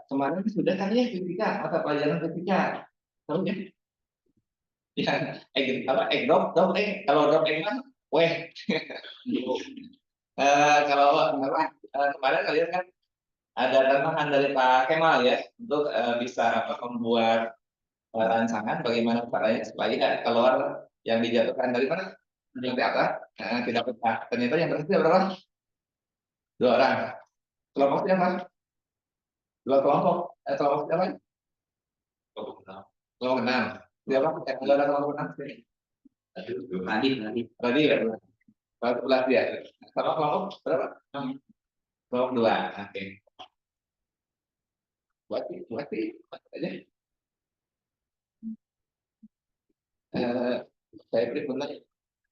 kemarin sudah kan ya fisika, mata pelajaran fisika. Tahu ya? Yang drop, kalau drop egg kan, weh. Kalau apa? Kemarin kalian kan ada tantangan dari Pak Kemal ya untuk bisa membuat rancangan bagaimana caranya supaya keluar yang dijatuhkan dari mana? Yang di atas, tidak pecah. Ternyata yang berhasil berapa? 2 orang. Kelompoknya apa? 2 kelompok. Kelompok siapa? Kelompok 6. Siapa? Kalau ada kelompok 6 sini. Tadi ya. Kelompok 11 ya. Sama kelompok berapa? Kelompok 2. Oke. Buat aja. Saya beri benar.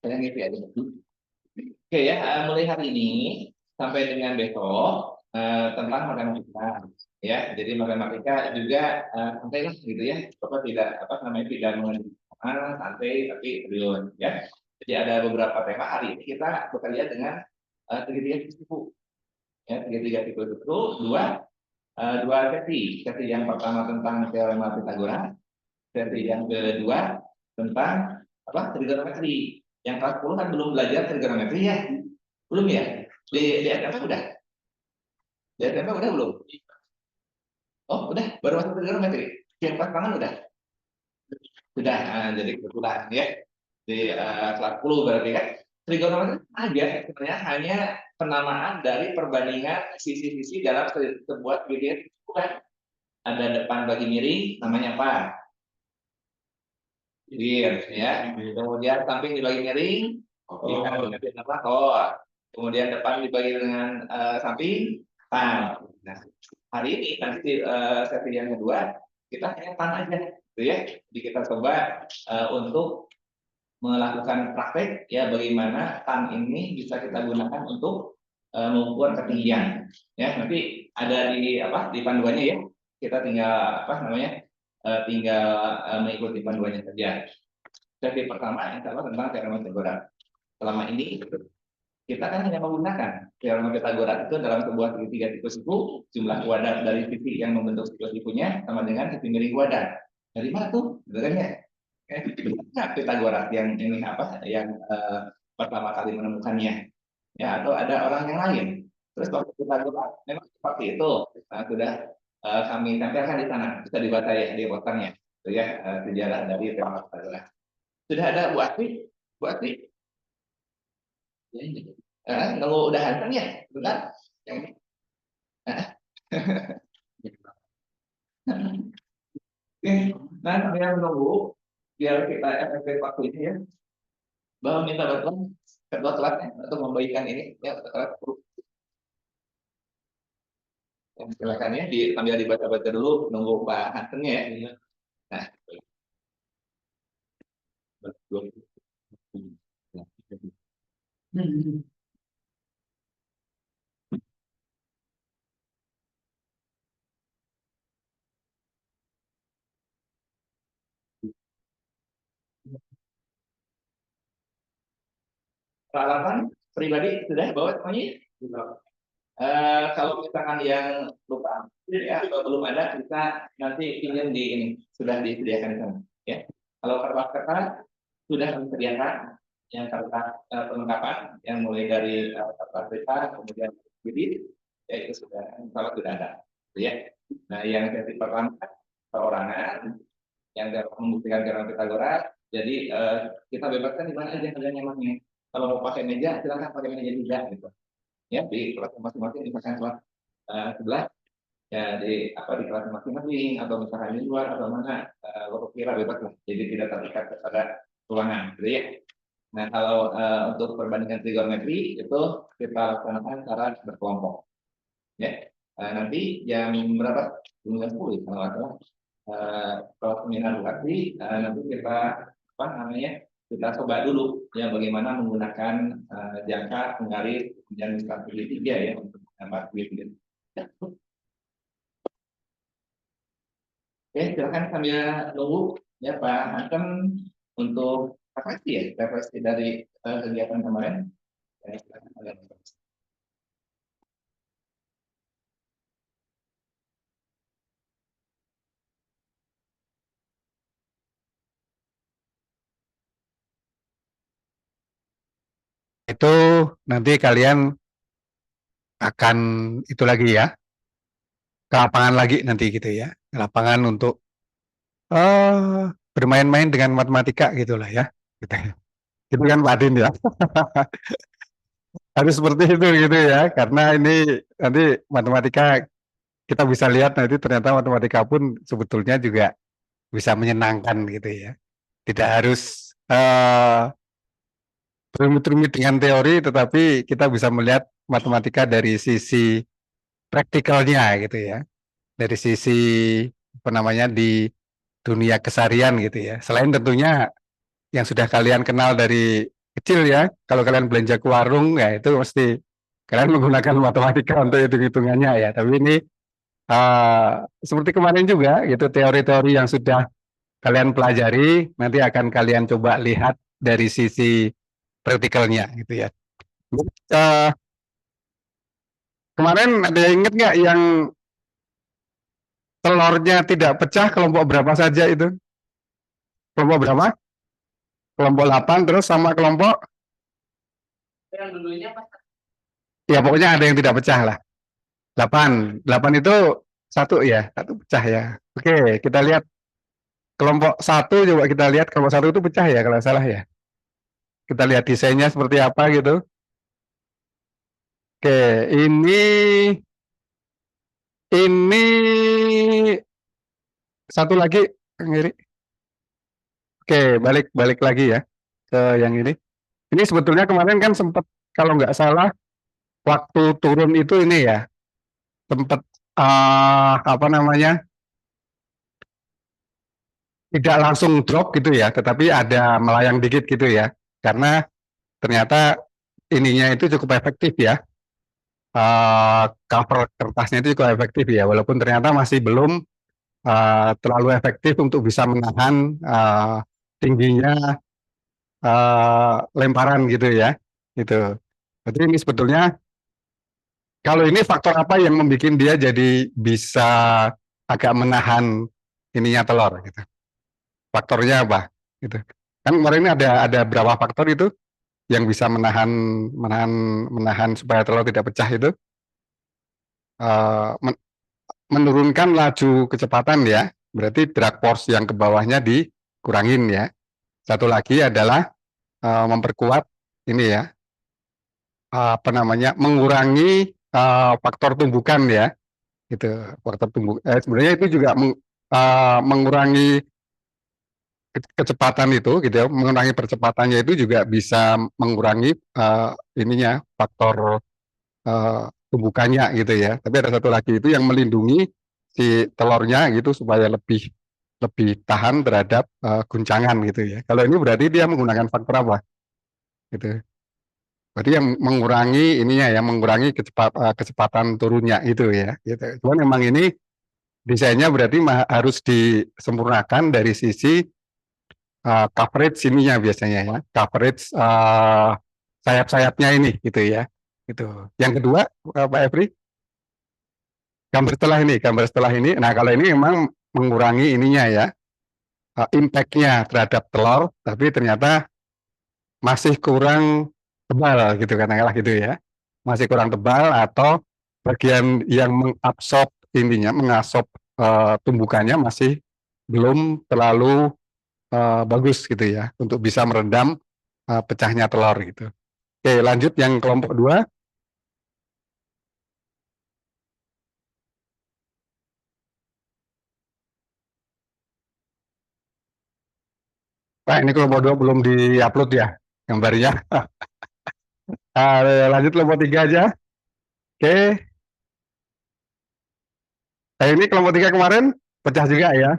Saya ngisi aja. Oke ya, mulai hari ini sampai dengan besok tentang matematika ya. Jadi matematika juga santai lah gitu ya. Bapak tidak tidak mengenai santai tapi serius ya. Jadi ada beberapa tema hari ini kita bekerja dengan segitiga siku. Ya, segitiga siku itu dua sesi. Sesi yang pertama tentang teorema Pythagoras, sesi yang kedua tentang trigonometri. Yang kelas 10 kan belum belajar trigonometri ya? Belum ya? Di SMP udah? Di SMP udah belum? Oh, udah. Baru masuk trigonometri. Yang kelas tangan udah? Sudah. Jadi kebetulan ya. Di kelas 10 berarti kan. Trigonometri aja sebenarnya hanya penamaan dari perbandingan sisi-sisi dalam sebuah segitiga. Bukan. Ada depan bagi miring, namanya apa? Bibir, ya. Kemudian samping dibagi miring, kemudian depan dibagi dengan samping, tan. Nah, hari ini nanti sesi yang kedua kita hanya tan aja, gitu ya. Jadi kita coba untuk melakukan praktek ya bagaimana tan ini bisa kita gunakan untuk mengukur ketinggian. Ya, nanti ada di panduannya ya. Kita tinggal tinggal mengikuti panduannya saja. Sesi pertama yang tentang teorema Pythagoras. Selama ini kita kan hanya menggunakan teorema Pythagoras itu dalam sebuah segitiga siku, jumlah kuadrat dari sisi yang membentuk siku-sikunya sama dengan sisi miring kuadrat. Dari mana tuh? Sebenarnya Pythagoras yang ini yang pertama kali menemukannya, ya atau ada orang yang lain. Terus waktu Pythagoras memang seperti itu. Sudah kami tempelkan di sana, bisa dibaca ya di posternya, itu ya sejarah dari teorema Pythagoras. Sudah ada Bu Asri? Bu Asri? Nunggu udah hantam ya? Bentar. Yang ini. Oke, nah sambil menunggu biar kita efektif waktu ini ya. Bahwa minta bantuan kedua kelasnya untuk membagikan ini ya kelas 10. Silakan ya sambil dibaca-baca dulu nunggu Pak Hansennya ya. Nah, peralatan pribadi sudah bawa semuanya? Kalau misalkan yang lupa ya atau belum ada kita nanti pinjam di ini sudah disediakan di sana ya. Kalau kertas-kertas sudah kami sediakan yang kertas perlengkapan yang mulai dari kertas pita kemudian bibit ya itu sudah kalau sudah ada ya. Nah yang sesi pertama perorangan yang dapat membuktikan teorema Pythagoras jadi kita bebaskan di mana aja kalian nyamannya. Kalau mau pakai meja silakan pakai meja juga gitu ya di kelas masing-masing misalkan kelas sebelah ya di kelas masing-masing atau misalkan di luar atau mana kira bebas lah jadi tidak terikat kepada ruangan gitu ya. Nah kalau untuk perbandingan trigonometri itu kita laksanakan secara berkelompok ya. Nanti jam berapa? Jam 10 ya, kalau nggak salah kalau seminar nanti nanti kita kita coba dulu ya bagaimana menggunakan jangka, penggaris, dan segitiga ya untuk menambah segitiga. Oke, silakan sambil nunggu ya Pak Hantem untuk refleksi dari kegiatan kemarin. Ya, silakan. Itu nanti kalian akan itu lagi ya, ke lapangan lagi nanti gitu ya, ke lapangan untuk bermain-main dengan matematika gitulah ya. Gitu. Gitu kan Pak Din ya. Harus seperti itu gitu ya, karena ini nanti matematika kita bisa lihat nanti ternyata matematika pun sebetulnya juga bisa menyenangkan gitu ya. Tidak harus rumit-rumit dengan teori, tetapi kita bisa melihat matematika dari sisi praktikalnya gitu ya, dari sisi apa namanya di dunia keseharian gitu ya. Selain tentunya yang sudah kalian kenal dari kecil ya, kalau kalian belanja ke warung ya itu mesti kalian menggunakan matematika untuk hitung-hitungannya ya. Tapi ini seperti kemarin juga gitu, teori-teori yang sudah kalian pelajari nanti akan kalian coba lihat dari sisi praktikalnya gitu ya. Eh, Kemarin ada yang inget nggak yang telurnya tidak pecah kelompok berapa saja itu? Kelompok berapa? Kelompok 8 terus sama kelompok Yang dulunya Pak. ya pokoknya ada yang tidak pecah lah. 8. 8 itu satu ya, satu pecah ya. Oke, kita lihat kelompok satu, coba kita lihat kelompok satu itu pecah ya kalau salah ya. Kita lihat desainnya seperti apa gitu. Oke, ini satu lagi ngiri. Oke, balik balik lagi ya ke yang ini. Ini sebetulnya kemarin kan sempat kalau nggak salah waktu turun itu ini ya sempat apa namanya tidak langsung drop gitu ya, tetapi ada melayang dikit gitu ya, karena ternyata ininya itu cukup efektif ya, cover kertasnya itu cukup efektif ya, walaupun ternyata masih belum terlalu efektif untuk bisa menahan tingginya lemparan gitu ya, gitu. Jadi ini sebetulnya kalau ini faktor apa yang membuat dia jadi bisa agak menahan ininya telur gitu. Faktornya apa? Gitu. Kan kemarin ini ada berapa faktor itu yang bisa menahan menahan menahan supaya telur tidak pecah itu. Men- Menurunkan laju kecepatan ya. Berarti drag force yang ke bawahnya dikurangin ya. Satu lagi adalah memperkuat ini ya, apa namanya, mengurangi faktor tumbukan ya. Gitu. Faktor tumbuh. Sebenarnya itu juga mengurangi kecepatan itu gitu ya, mengurangi percepatannya itu juga bisa mengurangi ininya faktor tumbukannya gitu ya. Tapi ada satu lagi itu yang melindungi si telurnya gitu supaya lebih lebih tahan terhadap guncangan gitu ya. Kalau ini berarti dia menggunakan faktor apa gitu. Berarti yang mengurangi ininya ya, mengurangi kecepatan turunnya itu ya. Gitu. Cuman memang ini desainnya berarti harus disempurnakan dari sisi coverage ininya biasanya ya, coverage sayap-sayapnya ini gitu ya. Gitu. Yang kedua, Pak Efri, gambar setelah ini. Nah, kalau ini memang mengurangi ininya ya, impact-nya terhadap telur, tapi ternyata masih kurang tebal gitu katakanlah gitu ya. Masih kurang tebal atau bagian yang mengabsorb intinya, mengasob tumbukannya masih belum terlalu bagus gitu ya untuk bisa meredam pecahnya telur gitu. Oke, lanjut yang kelompok dua. Pak, ini kelompok dua belum diupload ya gambarnya. Lanjut kelompok tiga aja. Oke, ini kelompok tiga kemarin pecah juga ya.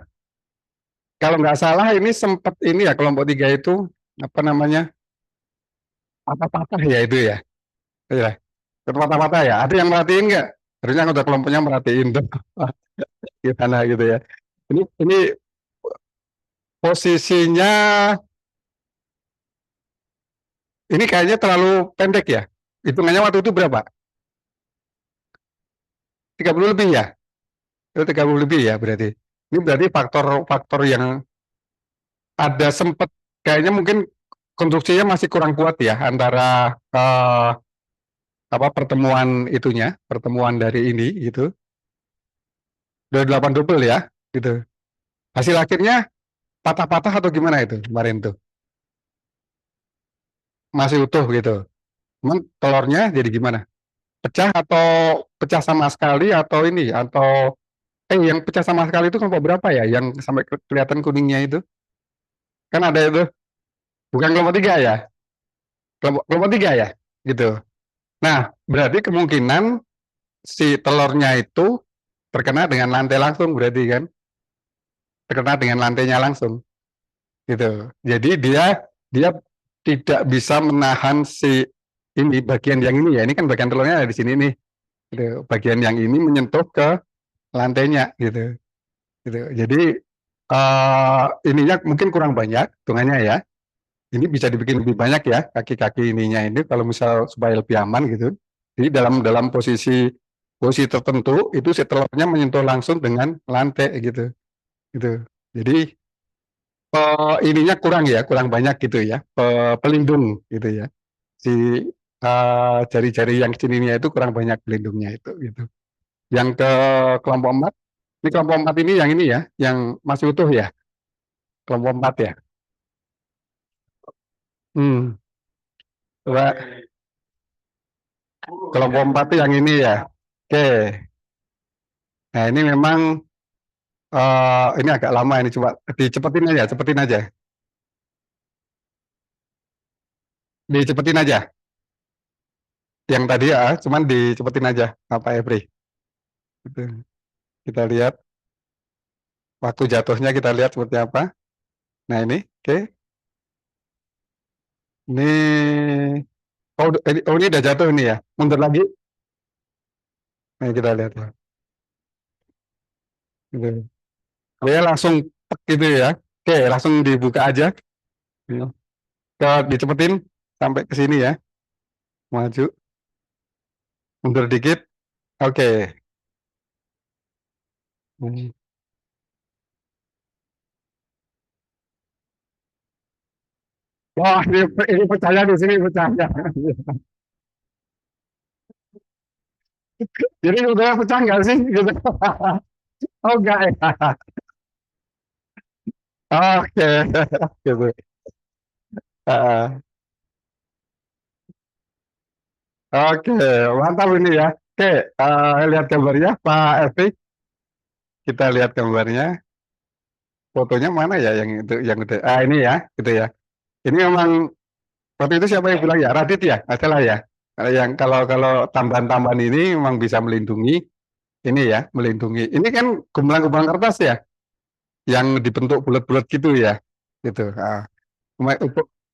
Kalau nggak salah ini sempat ini ya kelompok tiga itu apa namanya, patah-patah ya itu ya. Iya, patah-patah ya. Ada yang merhatiin nggak? Harusnya udah kelompoknya merhatiin tuh gimana gitu ya. Ini posisinya ini kayaknya terlalu pendek ya. Hitungannya waktu itu berapa? 30 lebih ya? Itu 30 lebih ya berarti. Ini berarti faktor-faktor yang ada sempat kayaknya mungkin konstruksinya masih kurang kuat ya antara apa pertemuan dari ini gitu. Udah 8 double ya gitu. Hasil akhirnya patah-patah atau gimana itu kemarin tuh? Masih utuh gitu. Cuman telurnya jadi gimana? Pecah atau pecah sama sekali atau ini atau yang pecah sama sekali itu kelompok berapa ya? Yang sampai kelihatan kuningnya itu? Kan ada itu, bukan kelompok tiga ya? Kelompok tiga ya? Gitu. Nah, berarti kemungkinan si telurnya itu terkena dengan lantai langsung berarti kan? Terkena dengan lantainya langsung gitu. Jadi dia dia tidak bisa menahan si ini bagian yang ini ya. Ini kan bagian telurnya ada di sini nih. Gitu. Bagian yang ini menyentuh ke lantainya gitu. Gitu. Jadi ininya mungkin kurang banyak hitungannya ya. Ini bisa dibikin lebih banyak ya kaki-kaki ininya ini kalau misal supaya lebih aman gitu. Jadi dalam dalam posisi tertentu itu si telurnya menyentuh langsung dengan lantai gitu. Gitu. Jadi ininya kurang ya, kurang banyak gitu ya, pelindung gitu ya. Si jari-jari yang sininya itu kurang banyak pelindungnya itu gitu. Yang ke kelompok 4, ini kelompok 4 ini yang ini ya, yang masih utuh ya, kelompok 4 ya. Hmm, coba kelompok 4 itu yang ini ya. Oke, nah ini memang ini agak lama ini, coba cepetin aja, dicepetin aja. Yang tadi ya, cuman dicepetin aja, apa Every. Gitu. Kita lihat waktu jatuhnya, kita lihat seperti apa. Nah ini, oke. Ini, ini udah jatuh ini ya. Mundur lagi. Nah kita lihat ya. Gitu. Dia langsung tek gitu ya. Oke, langsung dibuka aja. Dicepetin sampai ke sini ya. Maju, mundur dikit. Oke. Hmm. Wah, ini pecahnya di sini pecahnya. Jadi udah pecah nggak sih? Gitu. Oh enggak ya. Oke. Gitu. Ah, oke, mantap ini ya. Oke, lihat gambarnya Pak Evi. Kita lihat gambarnya. Fotonya mana ya yang itu? Ah ini ya, gitu ya. Ini memang waktu itu siapa yang bilang ya? Radit ya, adalah ya. Yang kalau kalau tambahan-tambahan ini memang bisa melindungi ini ya, melindungi. Ini kan gumpalan-gumpalan kertas ya, yang dibentuk bulat-bulat gitu ya, gitu.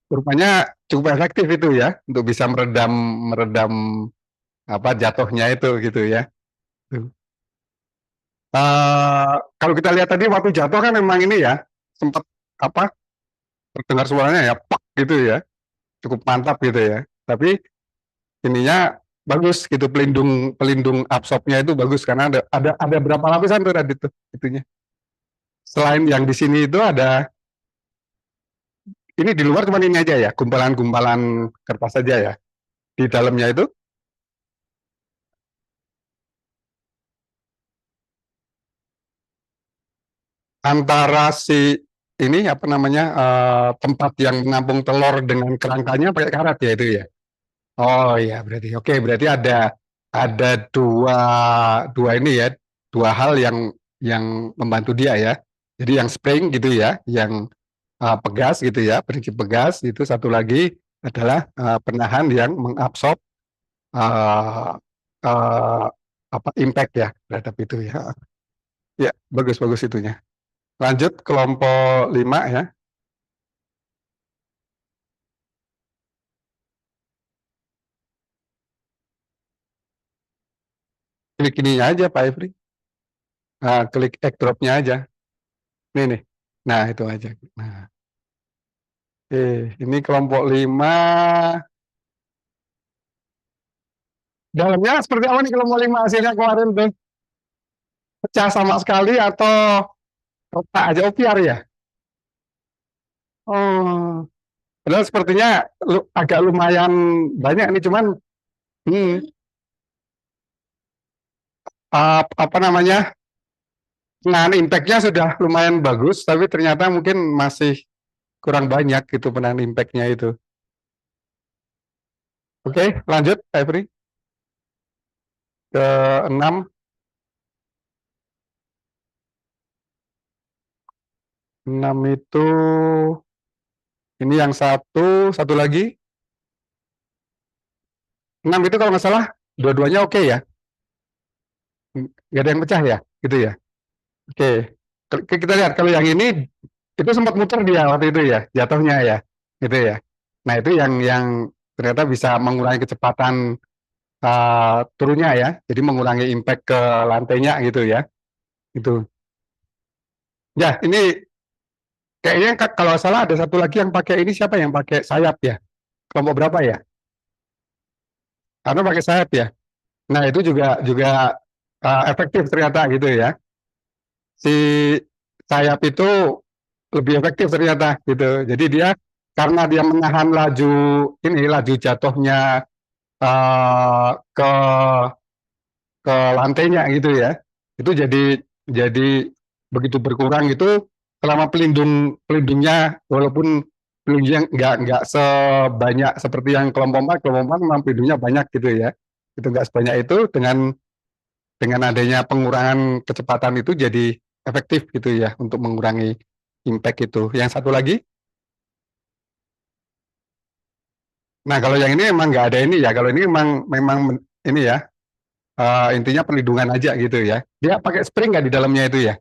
Rupanya cukup efektif itu ya, untuk bisa meredam meredam apa jatuhnya itu gitu ya. Tuh. Kalau kita lihat tadi waktu jatuh kan memang ini ya, sempat apa terdengar suaranya ya, pak gitu ya, cukup mantap gitu ya. Tapi ininya bagus gitu, pelindung pelindung absorbnya itu bagus karena ada berapa lapisan tuh tadi tuh itunya. Selain yang di sini itu ada ini di luar cuma ini aja ya, gumpalan-gumpalan kertas saja ya. Di dalamnya itu antara si ini apa namanya tempat yang menampung telur dengan kerangkanya pakai karet ya itu ya. Oh iya berarti oke, berarti ada dua dua ini ya, dua hal yang membantu dia ya. Jadi yang spring gitu ya, yang pegas gitu ya, prinsip pegas itu satu lagi adalah penahan yang mengabsorb uh, uh, apa impact ya terhadap itu ya. Ya bagus bagus itunya. Lanjut kelompok 5 ya. Klik ininya aja Pak Ifri. Nah, klik airdropnya aja. Nih. Nah, itu aja. Nah, oke. Ini kelompok 5. Dalamnya seperti apa nih kelompok 5 hasilnya kemarin tuh? Pecah sama sekali atau retak aja opiar ya? Oh, Padahal sepertinya agak lumayan banyak nih, cuman hmm, apa namanya, nah impact-nya sudah lumayan bagus, tapi ternyata mungkin masih kurang banyak gitu penahan impact-nya itu. Oke, lanjut, Every. Ke 6. 6 itu, ini yang satu lagi. 6 itu kalau nggak salah, dua-duanya oke ya? Nggak ada yang pecah ya? Gitu ya? Oke. Kita lihat, kalau yang ini, itu sempat muter dia waktu itu ya, jatuhnya ya. Gitu ya. Nah itu yang ternyata bisa mengurangi kecepatan turunnya ya. Jadi mengurangi impact ke lantainya gitu ya. Itu. Ya, ini kayaknya kalau salah ada satu lagi yang pakai ini, siapa yang pakai sayap ya? Kelompok berapa ya? Karena pakai sayap ya. Nah, itu juga efektif ternyata gitu ya. Si sayap itu lebih efektif ternyata gitu. Jadi dia karena dia menahan laju jatuhnya ke lantainya gitu ya. Itu jadi begitu berkurang itu selama pelindungnya, walaupun pelindungnya nggak sebanyak seperti yang kelompok 4 memang pelindungnya banyak gitu ya. Itu nggak sebanyak itu, dengan adanya pengurangan kecepatan itu jadi efektif gitu ya untuk mengurangi impact itu. Yang satu lagi, nah kalau yang ini emang nggak ada ini ya. Kalau ini memang ini ya, intinya perlindungan aja gitu ya. Dia pakai spring nggak di dalamnya itu ya?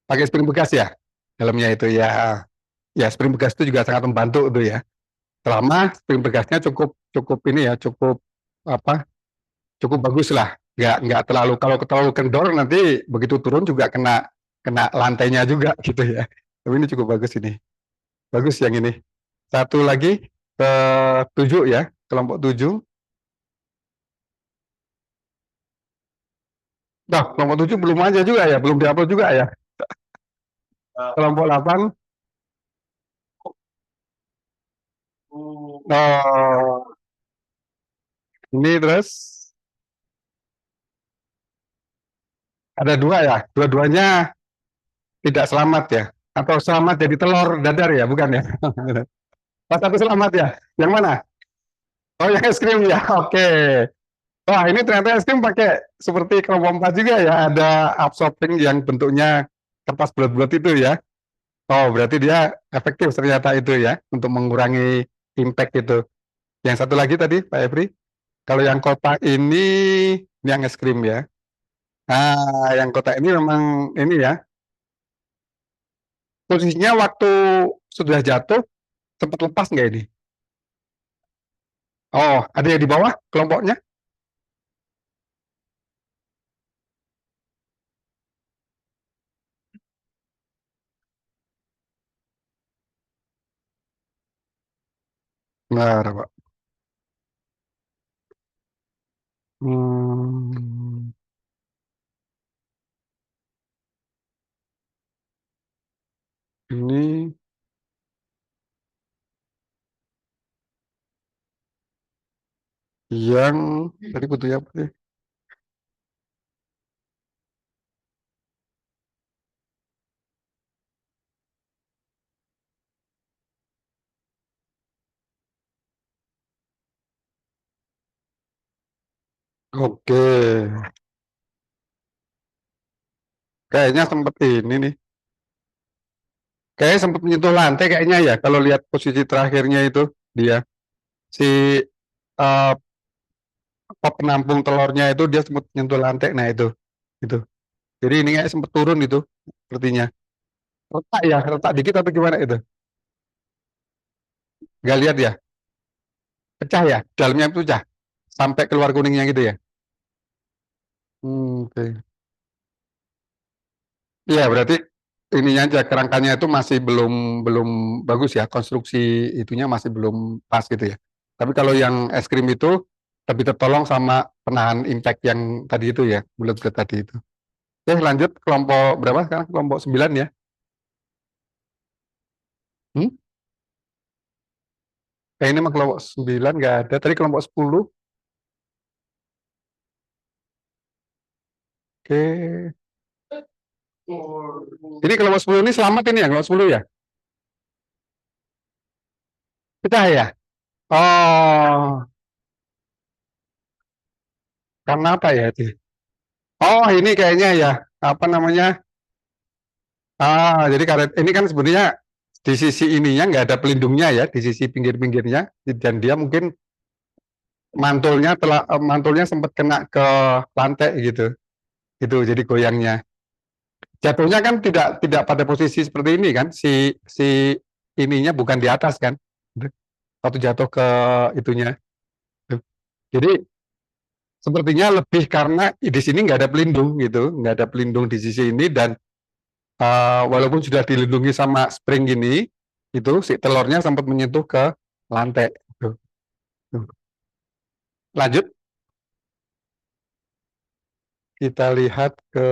Pakai spring bekas ya dalamnya itu ya. Ya spring bekas itu juga sangat membantu itu ya. Selama spring bekasnya cukup cukup ini ya, cukup apa? Cukup bagus lah. Nggak terlalu, kalau terlalu kendor nanti begitu turun juga kena kena lantainya juga gitu ya. Tapi ini cukup bagus ini. Bagus yang ini. Satu lagi ke 7 ya, kelompok 7. Nah, kelompok 7 belum aja juga ya, belum diupload juga ya. Kelompok 8. Oh, ini terus ada dua ya, dua-duanya tidak selamat ya, atau selamat jadi telur dadar ya, bukan ya? Pas satu selamat ya, yang mana? Oh, yang es krim ya, oke. Wah, ini ternyata es krim pakai seperti kelompok 4 juga ya, ada absorbing yang bentuknya kertas bulat-bulat itu ya. Oh, berarti dia efektif ternyata itu ya, untuk mengurangi impact itu. Yang satu lagi tadi, Pak Efri, kalau yang kotak ini yang es krim ya. Nah, yang kotak ini memang ini ya, posisinya waktu sudah jatuh, sempat lepas nggak ini? Oh, ada yang di bawah kelompoknya? Benar, Pak. Hmm, ini yang tadi butuhnya apa sih? Oke, kayaknya sempat ini nih. Kayaknya sempat menyentuh lantai kayaknya ya, kalau lihat posisi terakhirnya itu dia si eh, penampung telurnya itu dia sempat menyentuh lantai. Nah itu. Jadi ini kayak sempat turun itu sepertinya. Retak ya, retak dikit atau gimana itu? Nggak lihat ya? Pecah ya? Dalamnya pecah sampai keluar kuningnya gitu ya? Oke. Iya, berarti ininya aja, kerangkanya itu masih belum belum bagus ya, konstruksi itunya masih belum pas gitu ya. Tapi kalau yang es krim itu lebih tertolong sama penahan impact yang tadi itu ya, bulat-bulat tadi itu. Oke, lanjut kelompok berapa sekarang? Kelompok 9 ya? Hmm? ini mah kelompok 9 nggak ada. Tadi kelompok 10. Oke. Ini kelompok 10 ini selamat ini ya, kelompok 10 ya? Pecah ya? Oh, karena apa ya itu? Oh, ini kayaknya ya, apa namanya? Jadi karet ini kan sebenarnya di sisi ininya nggak ada pelindungnya ya, di sisi pinggir-pinggirnya, dan dia mungkin mantulnya sempat kena ke lantai gitu, itu jadi goyangnya. Jatuhnya kan tidak pada posisi seperti ini kan, si ininya bukan di atas kan, waktu jatuh ke itunya. Jadi sepertinya lebih karena di sini nggak ada pelindung gitu, nggak ada pelindung di sisi ini, dan walaupun sudah dilindungi sama spring gini, itu si telurnya sempat menyentuh ke lantai. Tuh. Tuh. Lanjut, kita lihat ke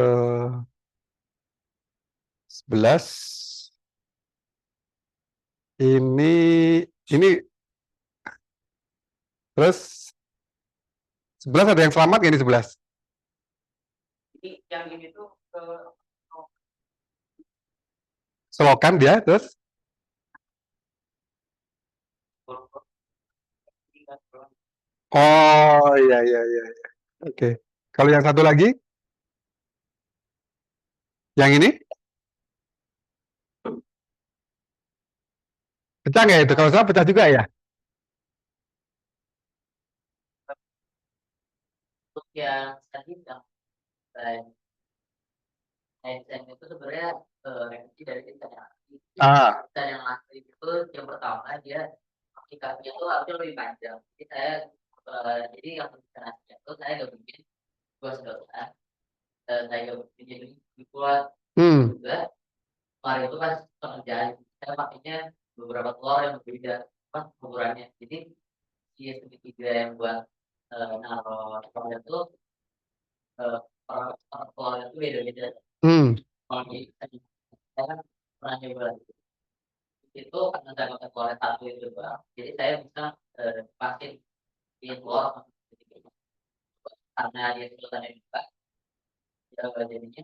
11. Ini terus 11 ada yang selamat nggak di 11? Yang ini tuh Selokan dia terus. Oh iya iya iya. Oke. Kalau yang satu lagi, yang ini pecah nggak itu? Kalau salah pecah juga ya? Untuk yang tadi yang ASN itu sebenarnya revisi dari kita yang asli. Dan yang asli itu yang pertama dia aplikasinya itu harusnya lebih panjang. Jadi saya jadi yang aslinya itu saya nggak bikin dua sedotan. Saya nggak bikin jadi dibuat juga. Kemarin itu pas pengerjaan saya pakainya beberapa telur yang berbeda pas ukurannya. Jadi si segitiga yang buat naruh telur itu telur itu beda-beda. Jadi saya kan pernah nyoba itu karena saya pakai telur satu itu bang. Jadi saya bisa pakai di telur karena dia sedotan yang buka. Jadinya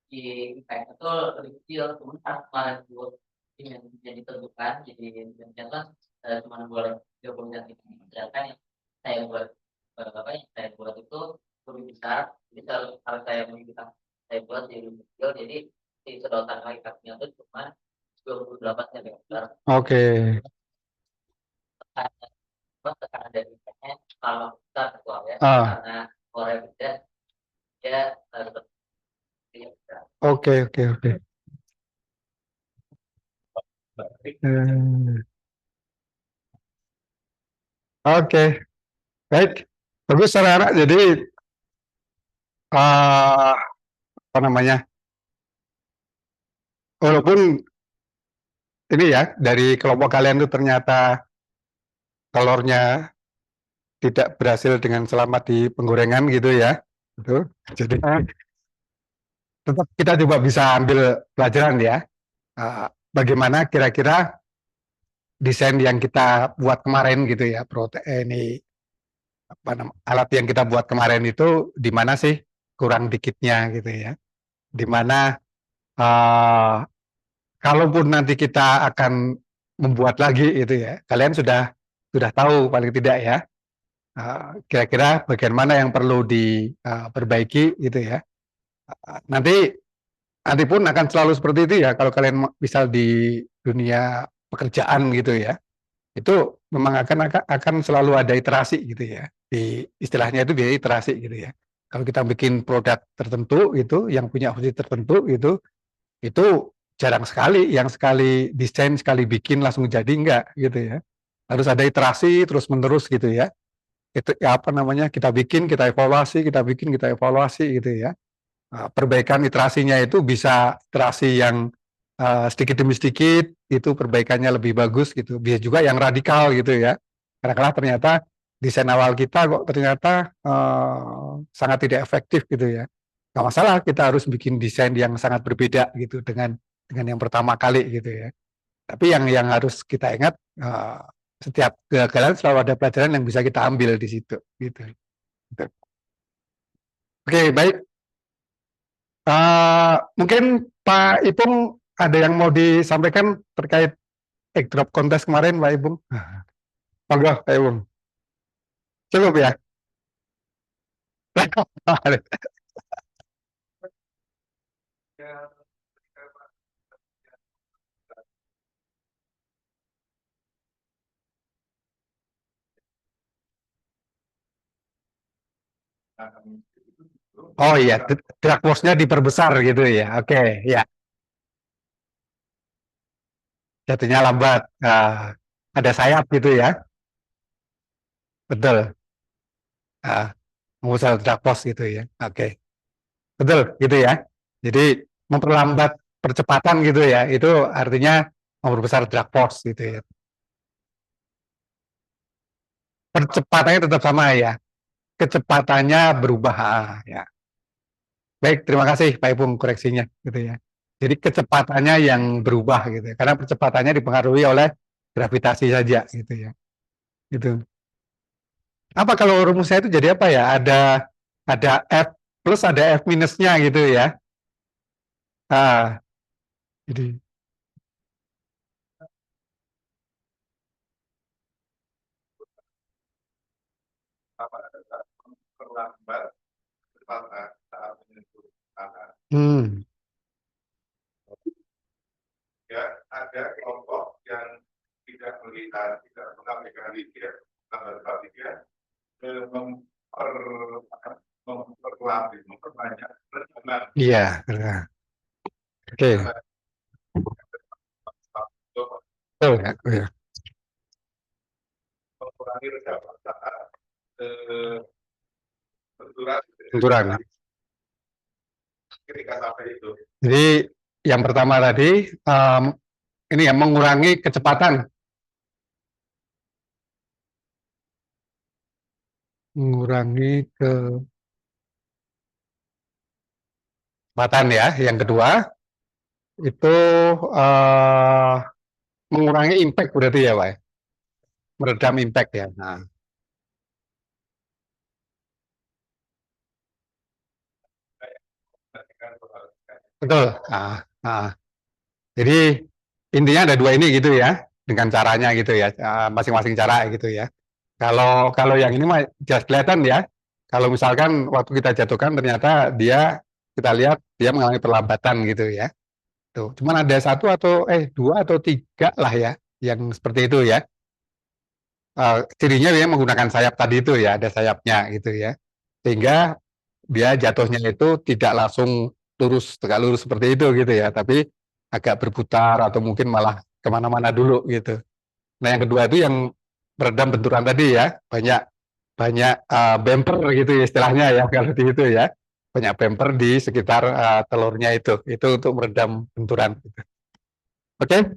di impact itu lebih kecil, cuma kemarin buat yang ditentukan jadi ternyata cuma boleh 30 cm, sedangkan yang saya buat apa yang saya buat itu lebih besar. Jadi kalau saya menggunakan saya buat jadi lebih kecil, jadi si sedotan ikatnya itu cuma 28 cm. Oke. Tekanan dari ikatnya kalau besar keluar ya, karena keluarnya beda dia Oke. Oke, baik, bagus saudara. Jadi apa namanya? Walaupun ini ya dari kelompok kalian itu ternyata telurnya tidak berhasil dengan selamat di penggorengan gitu ya, gitu. Jadi tetap kita coba bisa ambil pelajaran ya. Bagaimana kira-kira desain yang kita buat kemarin gitu ya, ini alat yang kita buat kemarin itu di mana sih kurang dikitnya gitu ya, di mana kalaupun nanti kita akan membuat lagi itu ya, kalian sudah tahu paling tidak ya, kira-kira bagian mana yang perlu diperbaiki gitu ya. Nanti pun akan selalu seperti itu ya, kalau kalian misal di dunia pekerjaan gitu ya, itu memang akan selalu ada iterasi gitu ya. Di istilahnya itu dia iterasi gitu ya. Kalau kita bikin produk tertentu itu yang punya fungsi tertentu itu jarang sekali yang sekali desain sekali bikin langsung jadi, enggak gitu ya. Harus ada iterasi terus menerus gitu ya. Itu ya apa namanya, kita bikin, kita evaluasi, kita bikin, kita evaluasi gitu ya. Perbaikan iterasinya itu bisa iterasi yang sedikit demi sedikit, itu perbaikannya lebih bagus gitu. Bisa juga yang radikal gitu ya. Kadang-kadang ternyata desain awal kita kok ternyata sangat tidak efektif gitu ya. Nggak masalah, kita harus bikin desain yang sangat berbeda gitu dengan yang pertama kali gitu ya. Tapi yang harus kita ingat, Setiap kegagalan selalu ada pelajaran yang bisa kita ambil di situ. Gitu. Gitu. Oke, baik. Mungkin Pak Ipung ada yang mau disampaikan terkait drop kontes kemarin, Pak Ipung? Monggo, Pak Ipung. Cukup ya? Oh iya, drag force-nya diperbesar gitu ya. Oke, ya. Jatuhnya lambat. Ada sayap gitu ya. Betul. Membesar drag force gitu ya. Oke. Betul gitu ya. Jadi memperlambat percepatan gitu ya. Itu artinya memperbesar drag force gitu ya. Percepatannya tetap sama ya. Kecepatannya berubah ya. Baik, terima kasih Pak Ipung koreksinya gitu ya. Jadi kecepatannya yang berubah gitu ya. Karena percepatannya dipengaruhi oleh gravitasi saja gitu ya. Gitu. Apa kalau rumusnya itu jadi apa ya? Ada F plus ada F minusnya gitu ya. Ah, jadi hmm, ya ada kelompok yang tidak melihat, tidak mengaplikan dia, tetapi dia memperlapis, memperbanyak rekaman iya. Oke. Oh, ya, oh, ya. mengurangi rekaman saat benturan Benturan. ketika sampai itu. Jadi yang pertama tadi ini ya mengurangi kecepatan. Mengurangi kecepatan ya. Yang kedua itu mengurangi impact berarti ya, Pak, ya? Meredam impact ya. Nah, betul. Jadi intinya ada dua ini gitu ya, dengan caranya gitu ya, masing-masing cara gitu ya. Kalau kalau yang ini mah jelas kelihatan ya. Kalau misalkan waktu kita jatuhkan ternyata kita lihat dia mengalami perlambatan gitu ya. Tuh, cuman ada satu atau dua atau tiga lah ya yang seperti itu ya. Cirinya dia menggunakan sayap tadi itu ya, ada sayapnya gitu ya. Sehingga dia jatuhnya itu tidak langsung tegak lurus seperti itu gitu ya, tapi agak berputar atau mungkin malah kemana-mana dulu gitu. Nah yang kedua itu yang meredam benturan tadi ya, banyak banyak bumper gitu ya istilahnya ya kalau di itu ya, banyak bumper di sekitar telurnya itu untuk meredam benturan. Oke,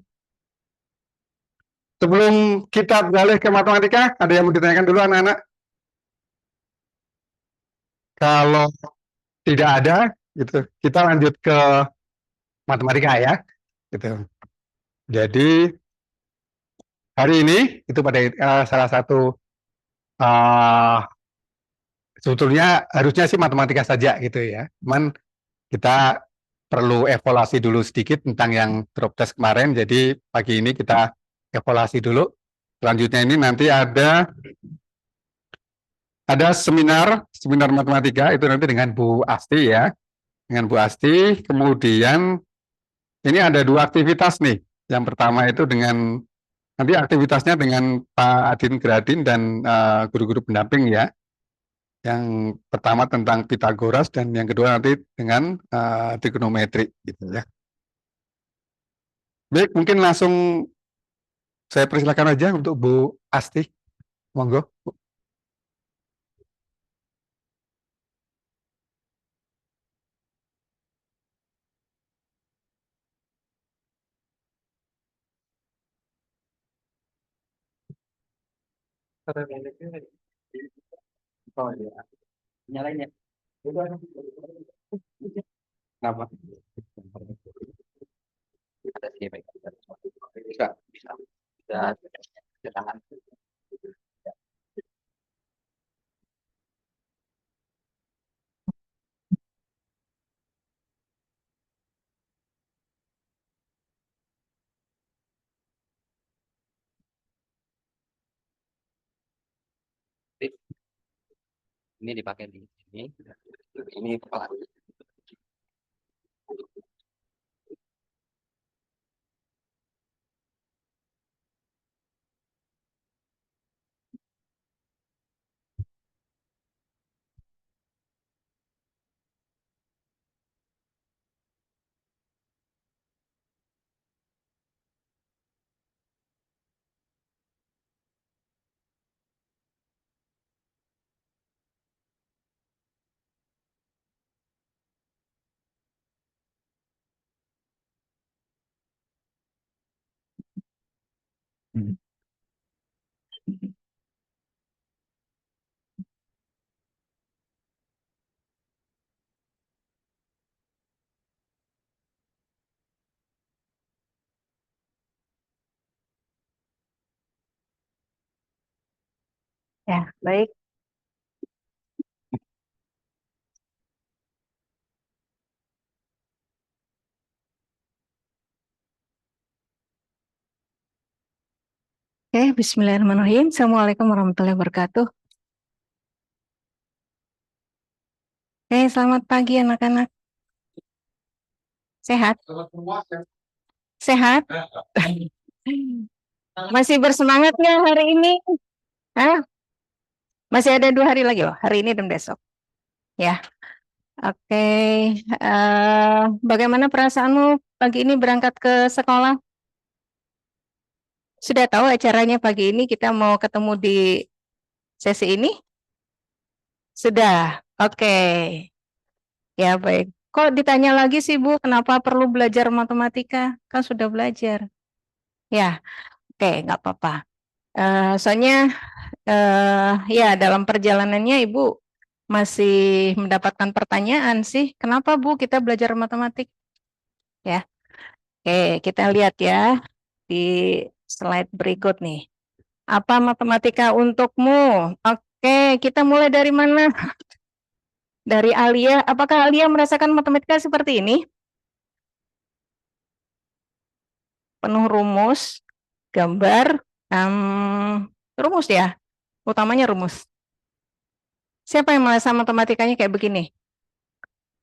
sebelum kita beralih ke matematika, ada yang mau ditanyakan dulu anak-anak? Kalau tidak ada, gitu, kita lanjut ke matematika ya, gitu. Jadi hari ini itu pada salah satu uh, sebetulnya harusnya sih matematika saja gitu ya. Cuman kita perlu evaluasi dulu sedikit tentang yang drop test kemarin. Jadi pagi ini kita evaluasi dulu. Selanjutnya ini nanti ada seminar matematika itu nanti dengan Bu Asti ya, dengan Bu Asti. Kemudian ini ada dua aktivitas nih. Yang pertama itu nanti aktivitasnya dengan Pak Adin Gradin dan guru-guru pendamping ya. Yang pertama tentang Pitagoras dan yang kedua nanti dengan trigonometri gitu ya. Baik, mungkin langsung saya persilakan aja untuk Bu Asti. Monggo. Oh iya. Nyalain ya. Kenapa? Ada sih baik. Bisa. Bisa. Bisa. Ini dipakai di sini. Ini kepala. Ya, baik. Oke, bismillahirrahmanirrahim. Assalamualaikum warahmatullahi wabarakatuh. Oke, selamat pagi anak-anak. Sehat? Sehat? Masih bersemangat nggak hari ini? Hah? Masih ada 2 hari lagi loh, hari ini dan besok. Ya, oke. Bagaimana perasaanmu pagi ini berangkat ke sekolah? Sudah tahu acaranya pagi ini kita mau ketemu di sesi ini? Sudah, oke. Ya baik. Kok ditanya lagi sih Bu, kenapa perlu belajar matematika? Kan sudah belajar. Ya, oke, nggak apa-apa. Soalnya ya dalam perjalanannya Ibu masih mendapatkan pertanyaan sih, kenapa Bu kita belajar matematik? Ya, oke, kita lihat ya di slide berikut nih. Apa matematika untukmu? Oke, kita mulai dari mana? Dari Alia. Apakah Alia merasakan matematika seperti ini? Penuh rumus, gambar, rumus ya, utamanya rumus. Siapa yang merasa matematikanya kayak begini?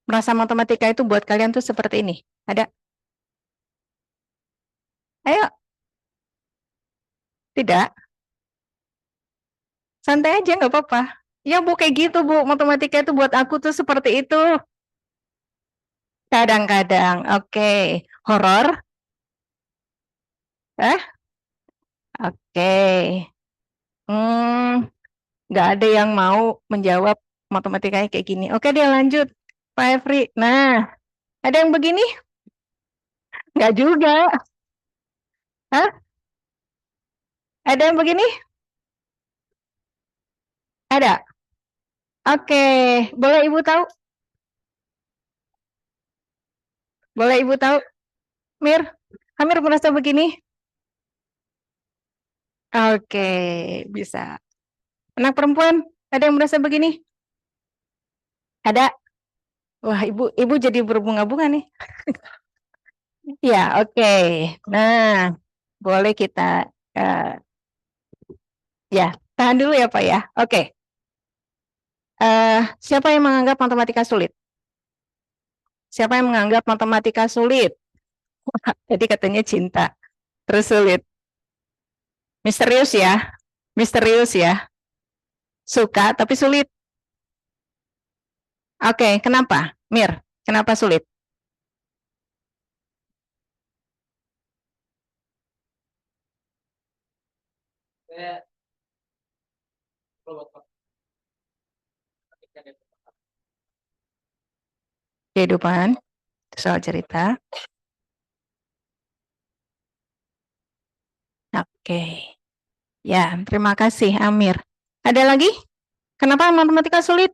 Merasa matematika itu buat kalian tuh seperti ini? Ada? Ayo. Tidak? Santai aja, nggak apa-apa. Ya Bu, kayak gitu Bu, matematika itu buat aku tuh seperti itu. Kadang-kadang, oke. Horor? Oke. Nggak ada yang mau menjawab matematikanya kayak gini. Oke, dia lanjut. Pak Efri. Nah, ada yang begini? Nggak juga. Hah? Ada yang begini? Ada? Oke. Boleh Ibu tahu? Boleh Ibu tahu? Mir? Amir merasa begini? Oke, bisa. Anak perempuan, ada yang merasa begini? Ada? Wah, Ibu jadi berbunga-bunga nih. Ya, oke. Nah, boleh kita ya, tahan dulu ya Pak ya. Oke. Siapa yang menganggap matematika sulit? Siapa yang menganggap matematika sulit? Jadi katanya cinta, terus sulit. Misterius ya, misterius ya. Suka tapi sulit. Oke, kenapa? Mir, kenapa sulit? Kehidupan, soal cerita. Oke. Ya, terima kasih Amir. Ada lagi? Kenapa matematika sulit?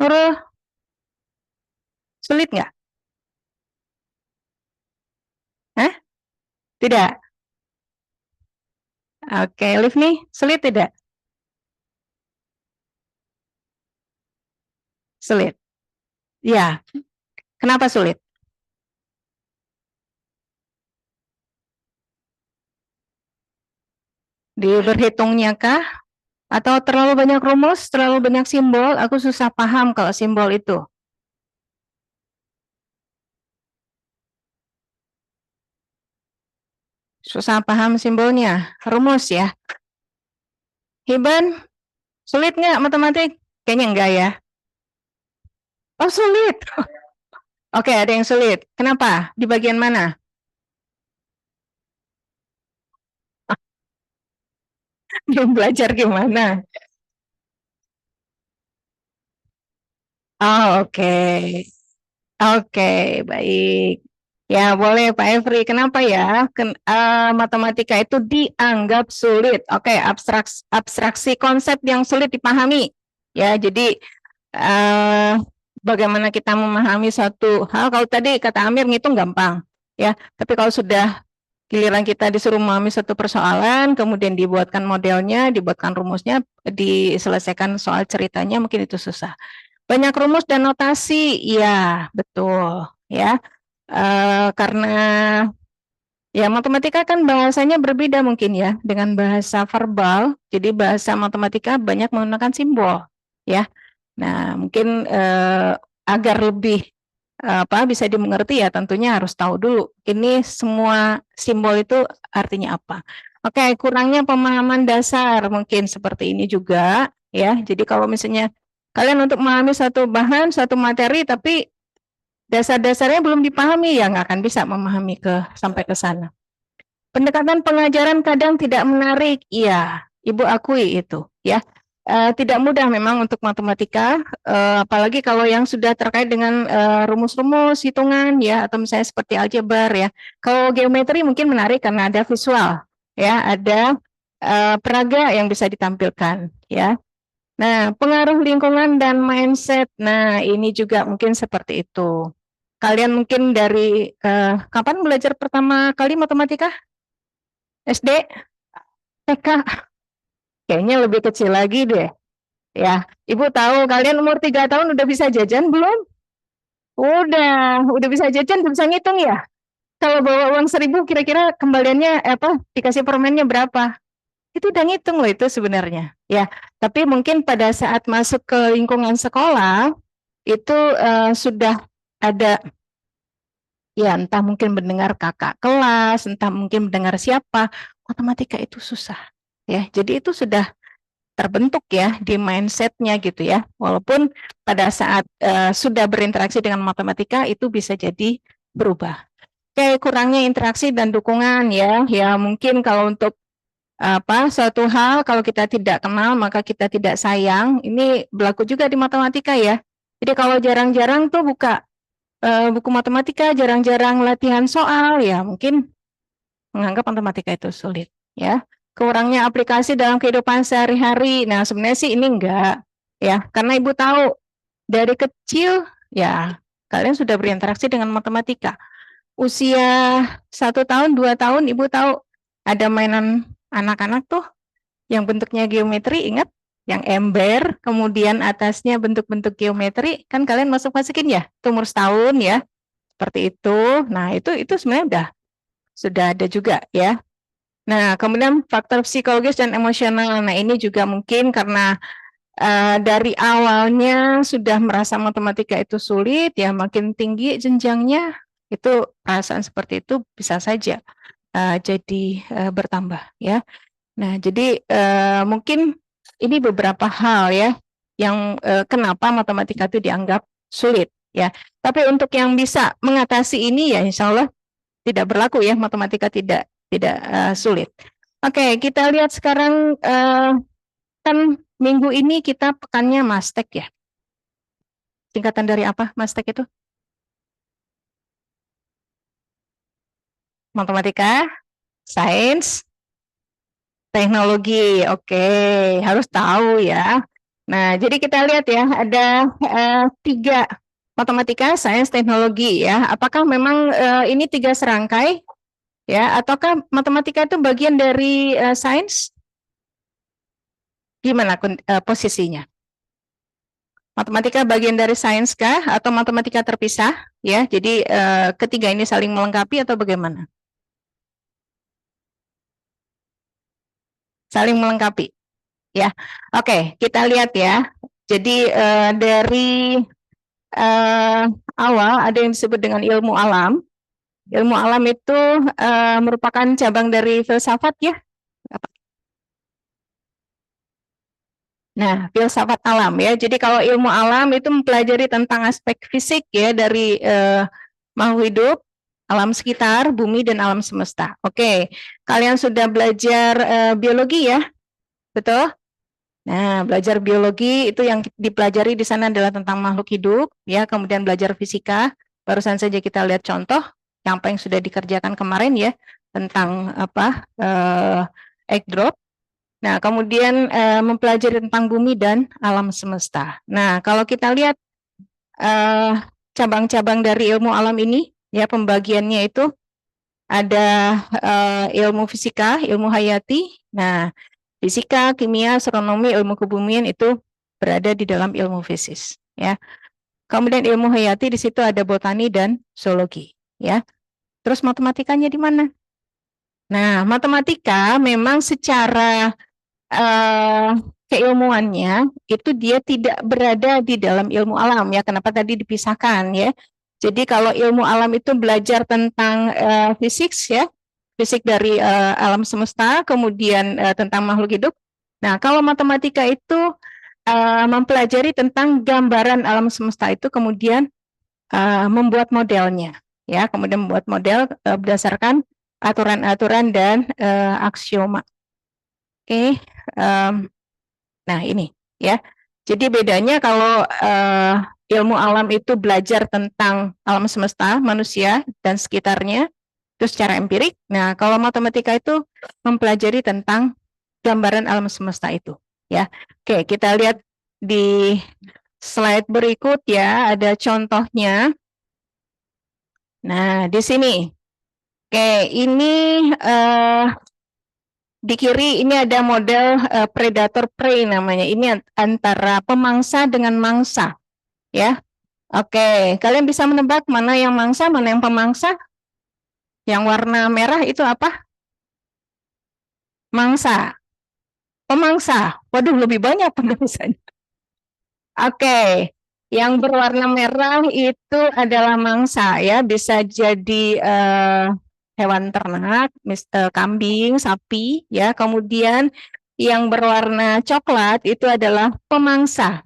Nurul, sulit nggak? Hah? Tidak. Oke, Livni, sulit tidak? Sulit. Ya. Kenapa sulit? Di berhitungnya kah? Atau terlalu banyak rumus, terlalu banyak simbol, aku susah paham kalau simbol itu. Susah paham simbolnya, rumus ya. Hiban, sulit nggak matematik? Kayaknya enggak ya. Oh sulit. Oke, ada yang sulit. Kenapa? Di bagian mana? Belum belajar gimana? Oh, oke. Oke, baik. Ya, boleh Pak Evri. Kenapa ya? Matematika itu dianggap sulit. Oke, abstraksi konsep yang sulit dipahami. Ya, jadi bagaimana kita memahami satu hal. Kalau tadi kata Amir ngitung gampang, ya. Tapi kalau sudah giliran kita disuruh memahami satu persoalan, kemudian dibuatkan modelnya, dibuatkan rumusnya, diselesaikan soal ceritanya, mungkin itu susah. Banyak rumus dan notasi, iya betul ya. Karena ya matematika kan bahasanya berbeda mungkin ya dengan bahasa verbal. Jadi bahasa matematika banyak menggunakan simbol ya. Nah mungkin agar lebih bisa dimengerti ya tentunya harus tahu dulu ini semua simbol itu artinya apa. Oke, kurangnya pemahaman dasar mungkin seperti ini juga ya. Jadi kalau misalnya kalian untuk memahami satu bahan, satu materi, tapi dasar-dasarnya belum dipahami, ya nggak akan bisa memahami sampai ke sana. Pendekatan pengajaran kadang tidak menarik, iya, Ibu akui itu, ya. Tidak mudah memang untuk matematika, apalagi kalau yang sudah terkait dengan rumus-rumus hitungan, ya, atau misalnya seperti aljabar, ya. Kalau geometri mungkin menarik karena ada visual, ya, ada peraga yang bisa ditampilkan, ya. Nah, pengaruh lingkungan dan mindset. Nah, ini juga mungkin seperti itu. Kalian mungkin dari kapan belajar pertama kali matematika? SD? TK? Kayaknya lebih kecil lagi deh. Ya, Ibu tahu kalian umur 3 tahun udah bisa jajan belum? Udah bisa jajan, udah bisa ngitung ya? Kalau bawa uang 1.000 kira-kira kembaliannya dikasih permennya berapa? Itu udah ngitung loh itu sebenarnya ya. Tapi mungkin pada saat masuk ke lingkungan sekolah itu sudah ada ya entah mungkin mendengar kakak kelas, entah mungkin mendengar siapa, matematika itu susah ya. Jadi itu sudah terbentuk ya di mindsetnya gitu ya. Walaupun pada saat sudah berinteraksi dengan matematika itu bisa jadi berubah. Kayak kurangnya interaksi dan dukungan ya. Ya mungkin kalau untuk suatu hal kalau kita tidak kenal maka kita tidak sayang, ini berlaku juga di matematika ya. Jadi kalau jarang-jarang tuh buka buku matematika, jarang-jarang latihan soal, ya mungkin menganggap matematika itu sulit ya. Kurangnya aplikasi dalam kehidupan sehari-hari. Nah sebenarnya sih ini enggak ya, karena Ibu tahu dari kecil ya kalian sudah berinteraksi dengan matematika. Usia 1 tahun, 2 tahun Ibu tahu ada mainan anak-anak tuh yang bentuknya geometri, ingat? Yang ember, kemudian atasnya bentuk-bentuk geometri, kan kalian masukin ya, umur setahun ya, seperti itu. Nah itu sebenarnya sudah ada juga ya. Nah kemudian faktor psikologis dan emosional, nah ini juga mungkin karena dari awalnya sudah merasa matematika itu sulit, ya makin tinggi jenjangnya, itu perasaan seperti itu bisa saja jadi bertambah ya. Nah, jadi mungkin ini beberapa hal ya yang kenapa matematika itu dianggap sulit ya. Tapi untuk yang bisa mengatasi ini ya insya Allah tidak berlaku ya, matematika tidak sulit. Oke, kita lihat sekarang kan minggu ini kita pekannya Mastek ya. Singkatan dari apa Mastek itu? Matematika, sains, teknologi. Oke, harus tahu ya. Nah, jadi kita lihat ya, ada 3 matematika, sains, teknologi ya. Apakah memang ini 3 serangkai ya, ataukah matematika itu bagian dari sains? Gimana posisinya? Matematika bagian dari sains kah atau matematika terpisah ya? Jadi ketiga ini saling melengkapi atau bagaimana? Saling melengkapi. ya. Oke, kita lihat ya. Jadi dari awal ada yang disebut dengan ilmu alam. Ilmu alam itu merupakan cabang dari filsafat ya. Nah, filsafat alam ya. Jadi kalau ilmu alam itu mempelajari tentang aspek fisik ya dari makhluk hidup, alam sekitar, bumi dan alam semesta. Oke, kalian sudah belajar biologi ya, betul? Nah, belajar biologi itu yang dipelajari di sana adalah tentang makhluk hidup ya. Kemudian belajar fisika. Barusan saja kita lihat contoh yang apa yang sudah dikerjakan kemarin ya tentang apa egg drop. Nah, kemudian mempelajari tentang bumi dan alam semesta. Nah, kalau kita lihat cabang-cabang dari ilmu alam ini, ya pembagiannya itu ada ilmu fisika, ilmu hayati. Nah, fisika, kimia, astronomi, ilmu kebumian itu berada di dalam ilmu fisis. Ya. Kemudian ilmu hayati di situ ada botani dan zoologi. Ya. Terus matematikanya di mana? Nah, matematika memang secara keilmuannya itu dia tidak berada di dalam ilmu alam ya. Kenapa tadi dipisahkan ya? Jadi kalau ilmu alam itu belajar tentang fisik ya, fisik dari alam semesta, kemudian tentang makhluk hidup. Nah, kalau matematika itu mempelajari tentang gambaran alam semesta itu, kemudian membuat modelnya ya, kemudian membuat model berdasarkan aturan-aturan dan aksioma. Oke. Nah ini ya, jadi bedanya kalau ilmu alam itu belajar tentang alam semesta, manusia dan sekitarnya itu secara empirik. Nah kalau matematika itu mempelajari tentang gambaran alam semesta itu ya. Oke, kita lihat di slide berikut ya, ada contohnya. Nah di sini, oke ini di kiri ini ada model predator prey namanya. Ini antara pemangsa dengan mangsa, ya. Oke, kalian bisa menebak mana yang mangsa, mana yang pemangsa? Yang warna merah itu apa? Mangsa. Pemangsa. Waduh, lebih banyak pemangsanya. Oke, yang berwarna merah itu adalah mangsa, ya. Bisa jadi hewan ternak, kambing, sapi, ya. Kemudian yang berwarna coklat itu adalah pemangsa,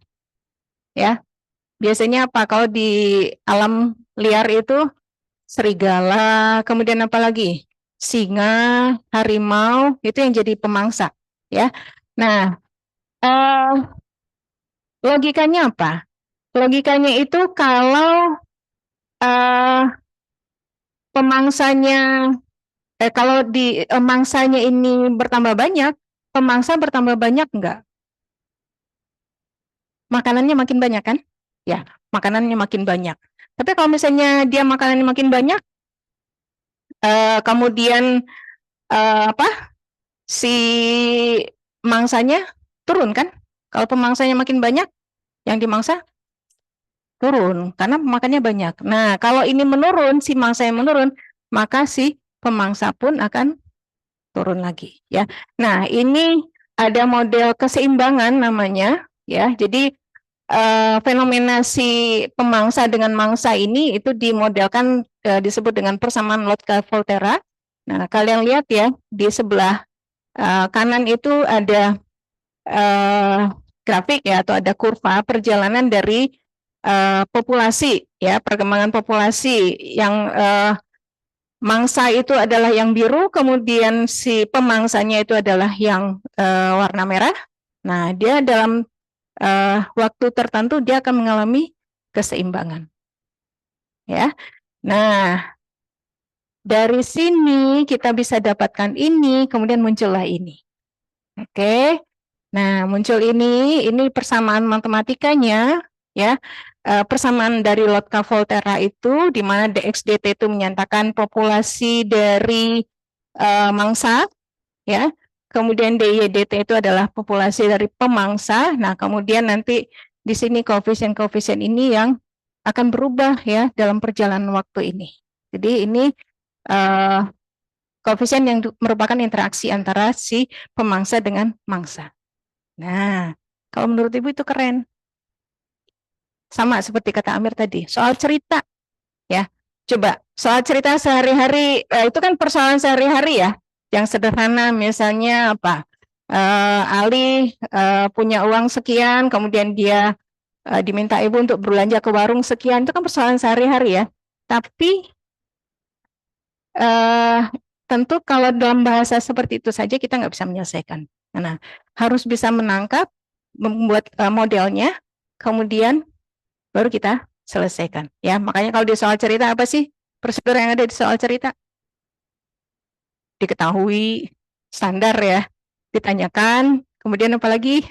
ya. Biasanya apa? Kalau di alam liar itu serigala, kemudian apa lagi? Singa, harimau, itu yang jadi pemangsa, ya. Nah, logikanya apa? Logikanya itu kalau pemangsanya kalau di mangsanya ini bertambah banyak, pemangsa bertambah banyak enggak? Makanannya makin banyak kan? Ya, makanannya makin banyak. Tapi kalau misalnya dia makanannya makin banyak, kemudian si mangsanya turun kan? Kalau pemangsanya makin banyak, yang dimangsa turun karena makannya banyak. Nah, kalau ini menurun, si mangsa yang menurun, maka si pemangsa pun akan turun lagi ya. Nah, ini ada model keseimbangan namanya ya. Jadi fenomena si pemangsa dengan mangsa ini itu dimodelkan disebut dengan persamaan Lotka-Volterra. Nah, kalian lihat ya di sebelah kanan itu ada grafik ya atau ada kurva perjalanan dari populasi ya, perkembangan populasi yang mangsa itu adalah yang biru, kemudian si pemangsanya itu adalah yang warna merah. Nah, dia dalam waktu tertentu dia akan mengalami keseimbangan. Ya. Nah, dari sini kita bisa dapatkan ini, kemudian muncullah ini. Oke. Nah, muncul ini persamaan matematikanya ya. Persamaan dari Lotka-Volterra itu di mana dx/dt itu menyatakan populasi dari mangsa ya. Kemudian dy/dt itu adalah populasi dari pemangsa. Nah, kemudian nanti di sini koefisien-koefisien ini yang akan berubah ya dalam perjalanan waktu ini. Jadi ini koefisien yang merupakan interaksi antara si pemangsa dengan mangsa. Nah, kalau menurut Ibu itu keren. Sama seperti kata Amir tadi, soal cerita. Ya, coba soal cerita sehari-hari, itu kan persoalan sehari-hari ya. Yang sederhana misalnya apa? Ali punya uang sekian, kemudian dia diminta ibu untuk berbelanja ke warung sekian, itu kan persoalan sehari-hari ya. Tapi tentu kalau dalam bahasa seperti itu saja kita nggak bisa menyelesaikan. Nah, harus bisa menangkap, membuat modelnya, kemudian baru kita selesaikan. Ya, makanya kalau di soal cerita apa sih prosedur yang ada di soal cerita? Diketahui, standar ya, ditanyakan, kemudian apa lagi?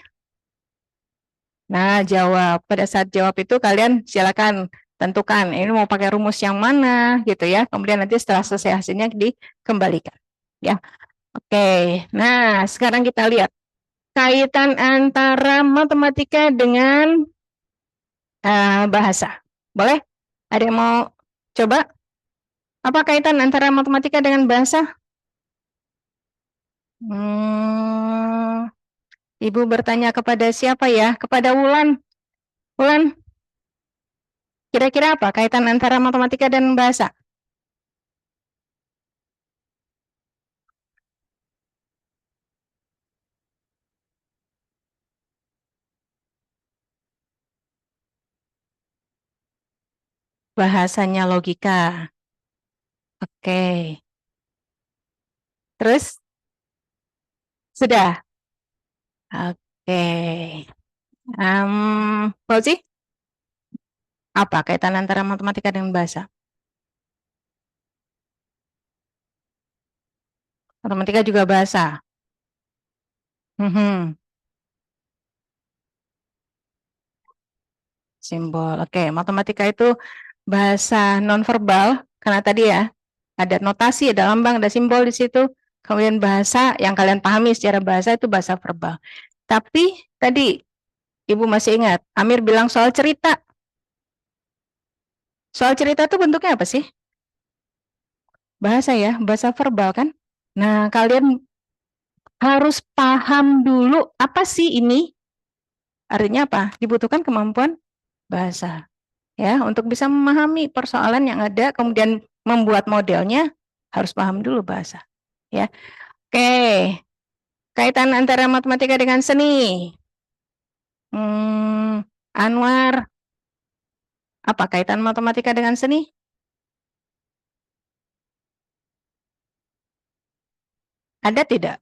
Nah, jawab. Pada saat jawab itu kalian silakan tentukan ini mau pakai rumus yang mana gitu ya. Kemudian nanti setelah selesai hasilnya dikembalikan. Ya. Oke. Nah, sekarang kita lihat kaitan antara matematika dengan bahasa. Boleh? Ada yang mau coba? Apa kaitan antara matematika dengan bahasa? Ibu bertanya kepada siapa ya? Kepada Wulan. Wulan, kira-kira apa kaitan antara matematika dan bahasa? Bahasanya logika. Oke. Terus? Sudah? Oke. Fauzi? Apa kaitan antara matematika dengan bahasa? Matematika juga bahasa. Simbol. Oke, matematika itu bahasa nonverbal karena tadi ya ada notasi, ada lambang, ada simbol di situ. Kemudian bahasa yang kalian pahami secara bahasa itu bahasa verbal. Tapi tadi Ibu masih ingat, Amir bilang soal cerita. Soal cerita itu bentuknya apa sih? Bahasa ya, bahasa verbal kan? Nah, kalian harus paham dulu apa sih ini? Artinya apa? Dibutuhkan kemampuan bahasa. Ya, untuk bisa memahami persoalan yang ada, kemudian membuat modelnya, harus paham dulu bahasa. Ya, oke. Kaitan antara matematika dengan seni. Anwar, apa kaitan matematika dengan seni? Ada tidak?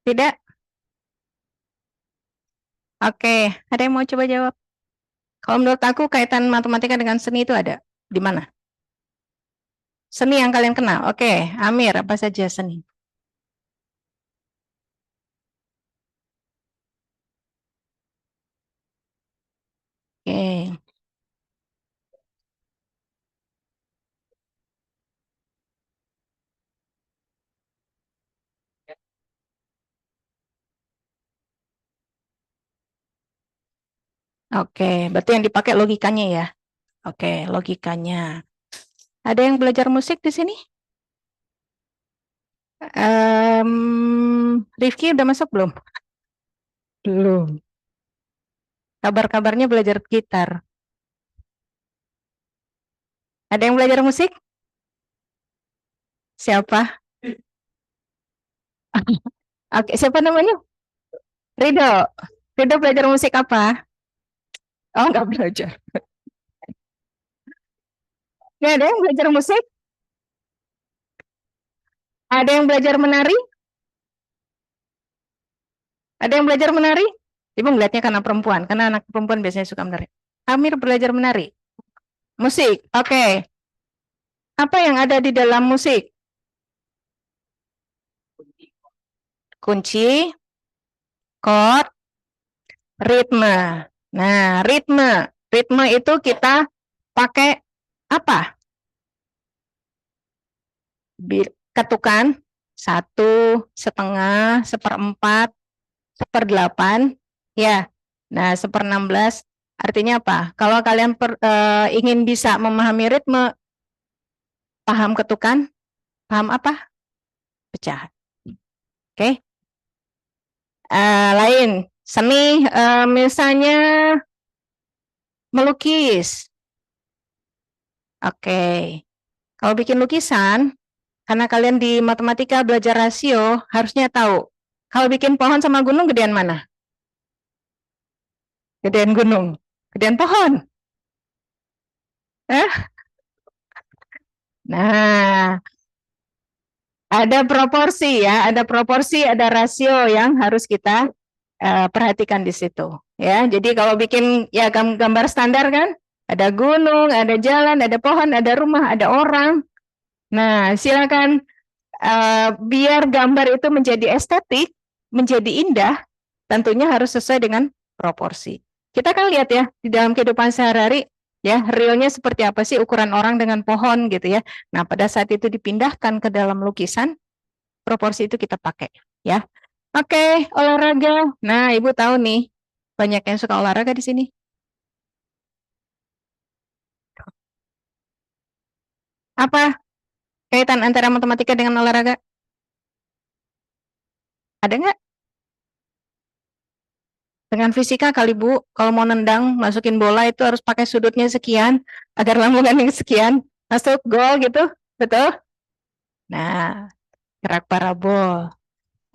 Tidak? Oke, ada yang mau coba jawab? Kalau menurut aku kaitan matematika dengan seni itu ada. Di mana? Seni yang kalian kenal. Oke, Amir, apa saja seni? Oke. Oke, berarti yang dipakai logikanya ya. Oke, logikanya. Ada yang belajar musik di sini? Rifki udah masuk belum? Belum. Kabar-kabarnya belajar gitar. Ada yang belajar musik? Siapa? Oke, siapa namanya? Rido. Rido belajar musik apa? Oh, enggak belajar. Nggak ada yang belajar musik? Ada yang belajar menari? Ada yang belajar menari? Ibu melihatnya karena perempuan, karena anak perempuan biasanya suka menari. Amir belajar menari. Musik, oke. Apa yang ada di dalam musik? Kunci, chord, ritme. Nah, ritme. Ritme itu kita pakai apa? Ketukan 1/2, 1/4, 1/8, ya. Nah, 1/16 artinya apa? Kalau kalian ingin bisa memahami ritme, paham ketukan, Paham apa? Pecahan. Oke. Lain, seni misalnya melukis. Oke. Kalau bikin lukisan, karena kalian di matematika belajar rasio, harusnya tahu. Kalau bikin pohon sama gunung, gedean mana? Gedean gunung. Gedean pohon. Nah, ada proporsi ya, ada rasio yang harus kita perhatikan di situ. Ya, jadi kalau bikin ya gambar standar kan, ada gunung, ada jalan, ada pohon, ada rumah, ada orang. Nah, silakan biar gambar itu menjadi estetik, menjadi indah, tentunya harus sesuai dengan proporsi. Kita kan lihat ya di dalam kehidupan sehari-hari ya realnya seperti apa sih ukuran orang dengan pohon gitu ya. Nah, pada saat itu dipindahkan ke dalam lukisan, proporsi itu kita pakai ya. Oke, olahraga. Nah, Ibu tahu nih, banyak yang suka olahraga di sini. Apa kaitan antara matematika dengan olahraga? Ada nggak? Dengan fisika kali Bu, kalau mau nendang, masukin bola itu harus pakai sudutnya sekian, agar lambungan yang sekian, masuk gol gitu, betul? Nah, gerak parabol.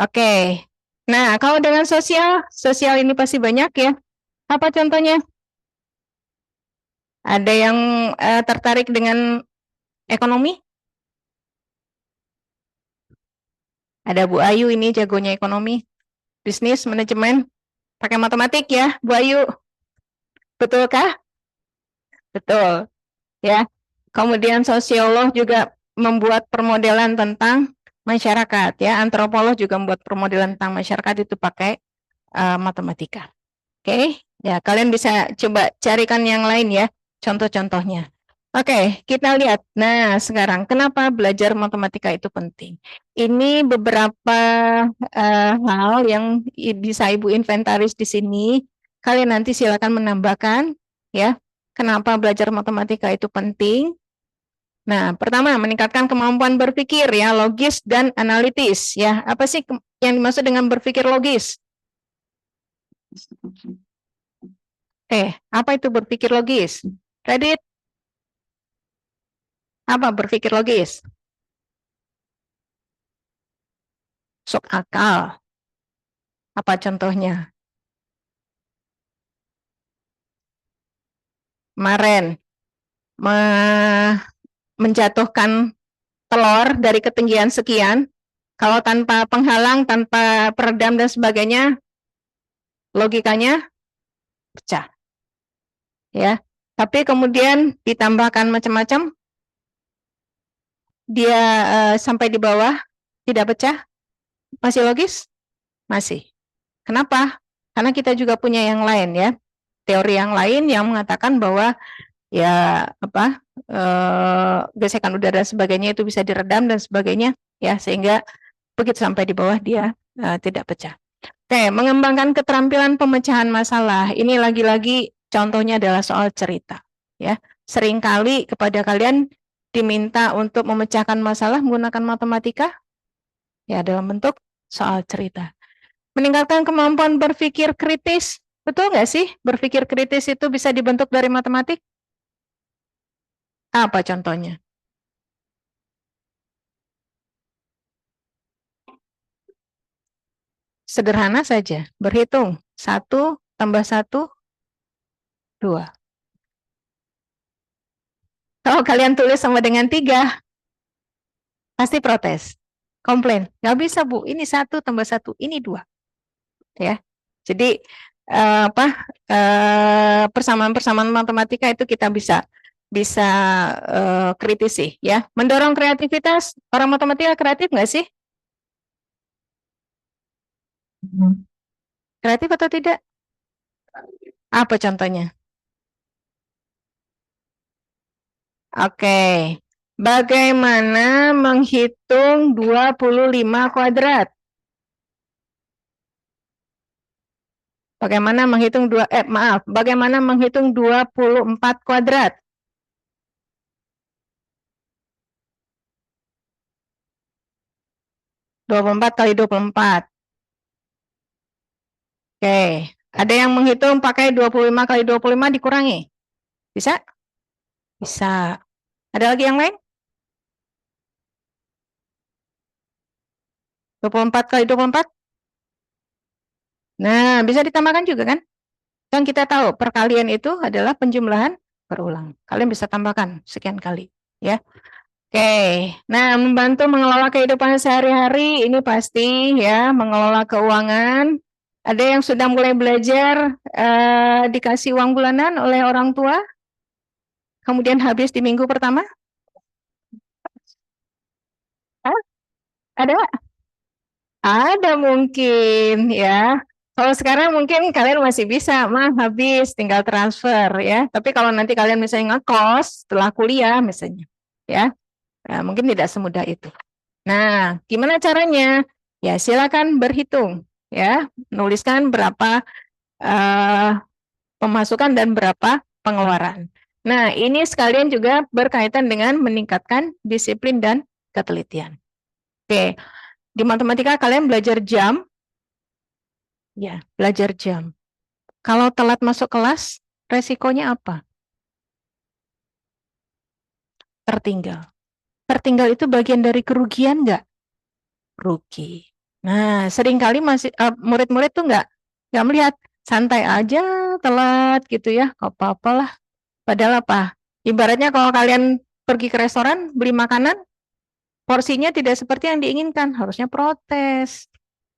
Oke. Nah, kalau dengan sosial ini pasti banyak ya. Apa contohnya? Ada yang tertarik dengan ekonomi? Ada Bu Ayu ini jagonya ekonomi, bisnis, manajemen, pakai matematik ya, Bu Ayu. Betulkah? Betul. Ya. Kemudian sosiolog juga membuat permodelan tentang masyarakat ya, antropolog juga membuat permodelan tentang masyarakat itu pakai matematika. Oke, ya kalian bisa coba carikan yang lain ya, contoh-contohnya. Oke, kita lihat. Nah, sekarang kenapa belajar matematika itu penting? Ini beberapa hal yang bisa Ibu inventaris di sini. Kalian nanti silakan menambahkan ya. Kenapa belajar matematika itu penting? Nah, pertama meningkatkan kemampuan berpikir ya, logis dan analitis ya. Apa sih yang dimaksud dengan berpikir logis? Apa itu berpikir logis? Kredit? Apa berpikir logis? Sok akal. Apa contohnya? Kemarin menjatuhkan telur dari ketinggian sekian, kalau tanpa penghalang, tanpa peredam dan sebagainya, logikanya pecah. Ya. Tapi kemudian ditambahkan macam-macam, dia sampai di bawah, tidak pecah, masih logis? Masih. Kenapa? Karena kita juga punya yang lain ya, teori yang lain yang mengatakan bahwa ya apa gesekan udara dan sebagainya itu bisa diredam dan sebagainya ya, sehingga begitu sampai di bawah dia tidak pecah. Oke, mengembangkan keterampilan pemecahan masalah. Ini lagi-lagi contohnya adalah soal cerita ya. Seringkali kepada kalian diminta untuk memecahkan masalah menggunakan matematika ya dalam bentuk soal cerita. Meningkatkan kemampuan berpikir kritis. Betul nggak sih berpikir kritis itu bisa dibentuk dari matematik? Apa contohnya? Sederhana saja, berhitung 1 tambah 1, 2. Kalau kalian tulis sama dengan 3, pasti protes, komplain. Nggak bisa Bu, ini 1 tambah 1, ini 2. Ya, jadi persamaan-persamaan matematika itu kita bisa kritisi ya. Mendorong kreativitas, orang matematika kreatif nggak sih? Kreatif atau tidak? Apa contohnya? Oke. Bagaimana menghitung 25 kuadrat? Bagaimana menghitung bagaimana menghitung 24 kuadrat? 24 kali 24. Oke, ada yang menghitung pakai 25 kali 25 dikurangi? Bisa? Bisa. Ada lagi yang lain? 24 kali 24? Nah, bisa ditambahkan juga kan? Kan kita tahu perkalian itu adalah penjumlahan berulang. Kalian bisa tambahkan sekian kali, ya. Oke, nah membantu mengelola kehidupan sehari-hari ini pasti ya, mengelola keuangan. Ada yang sudah mulai belajar dikasih uang bulanan oleh orang tua, kemudian habis di minggu pertama? Hah? Ada? Ada mungkin ya. Kalau sekarang mungkin kalian masih bisa, mah habis tinggal transfer ya. Tapi kalau nanti kalian misalnya ngekos setelah kuliah misalnya, ya, nah, mungkin tidak semudah itu. Nah, gimana caranya? Ya silakan berhitung, ya, nuliskan berapa pemasukan dan berapa pengeluaran. Nah, ini sekalian juga berkaitan dengan meningkatkan disiplin dan ketelitian. Oke, di matematika kalian belajar jam. Ya, belajar jam. Kalau telat masuk kelas, resikonya apa? Tertinggal. Tertinggal itu bagian dari kerugian nggak? Rugi. Nah, seringkali masih murid-murid tuh nggak melihat, santai aja telat gitu ya, nggak apa-apa lah. Padahal apa? Ibaratnya kalau kalian pergi ke restoran beli makanan, porsinya tidak seperti yang diinginkan, harusnya protes.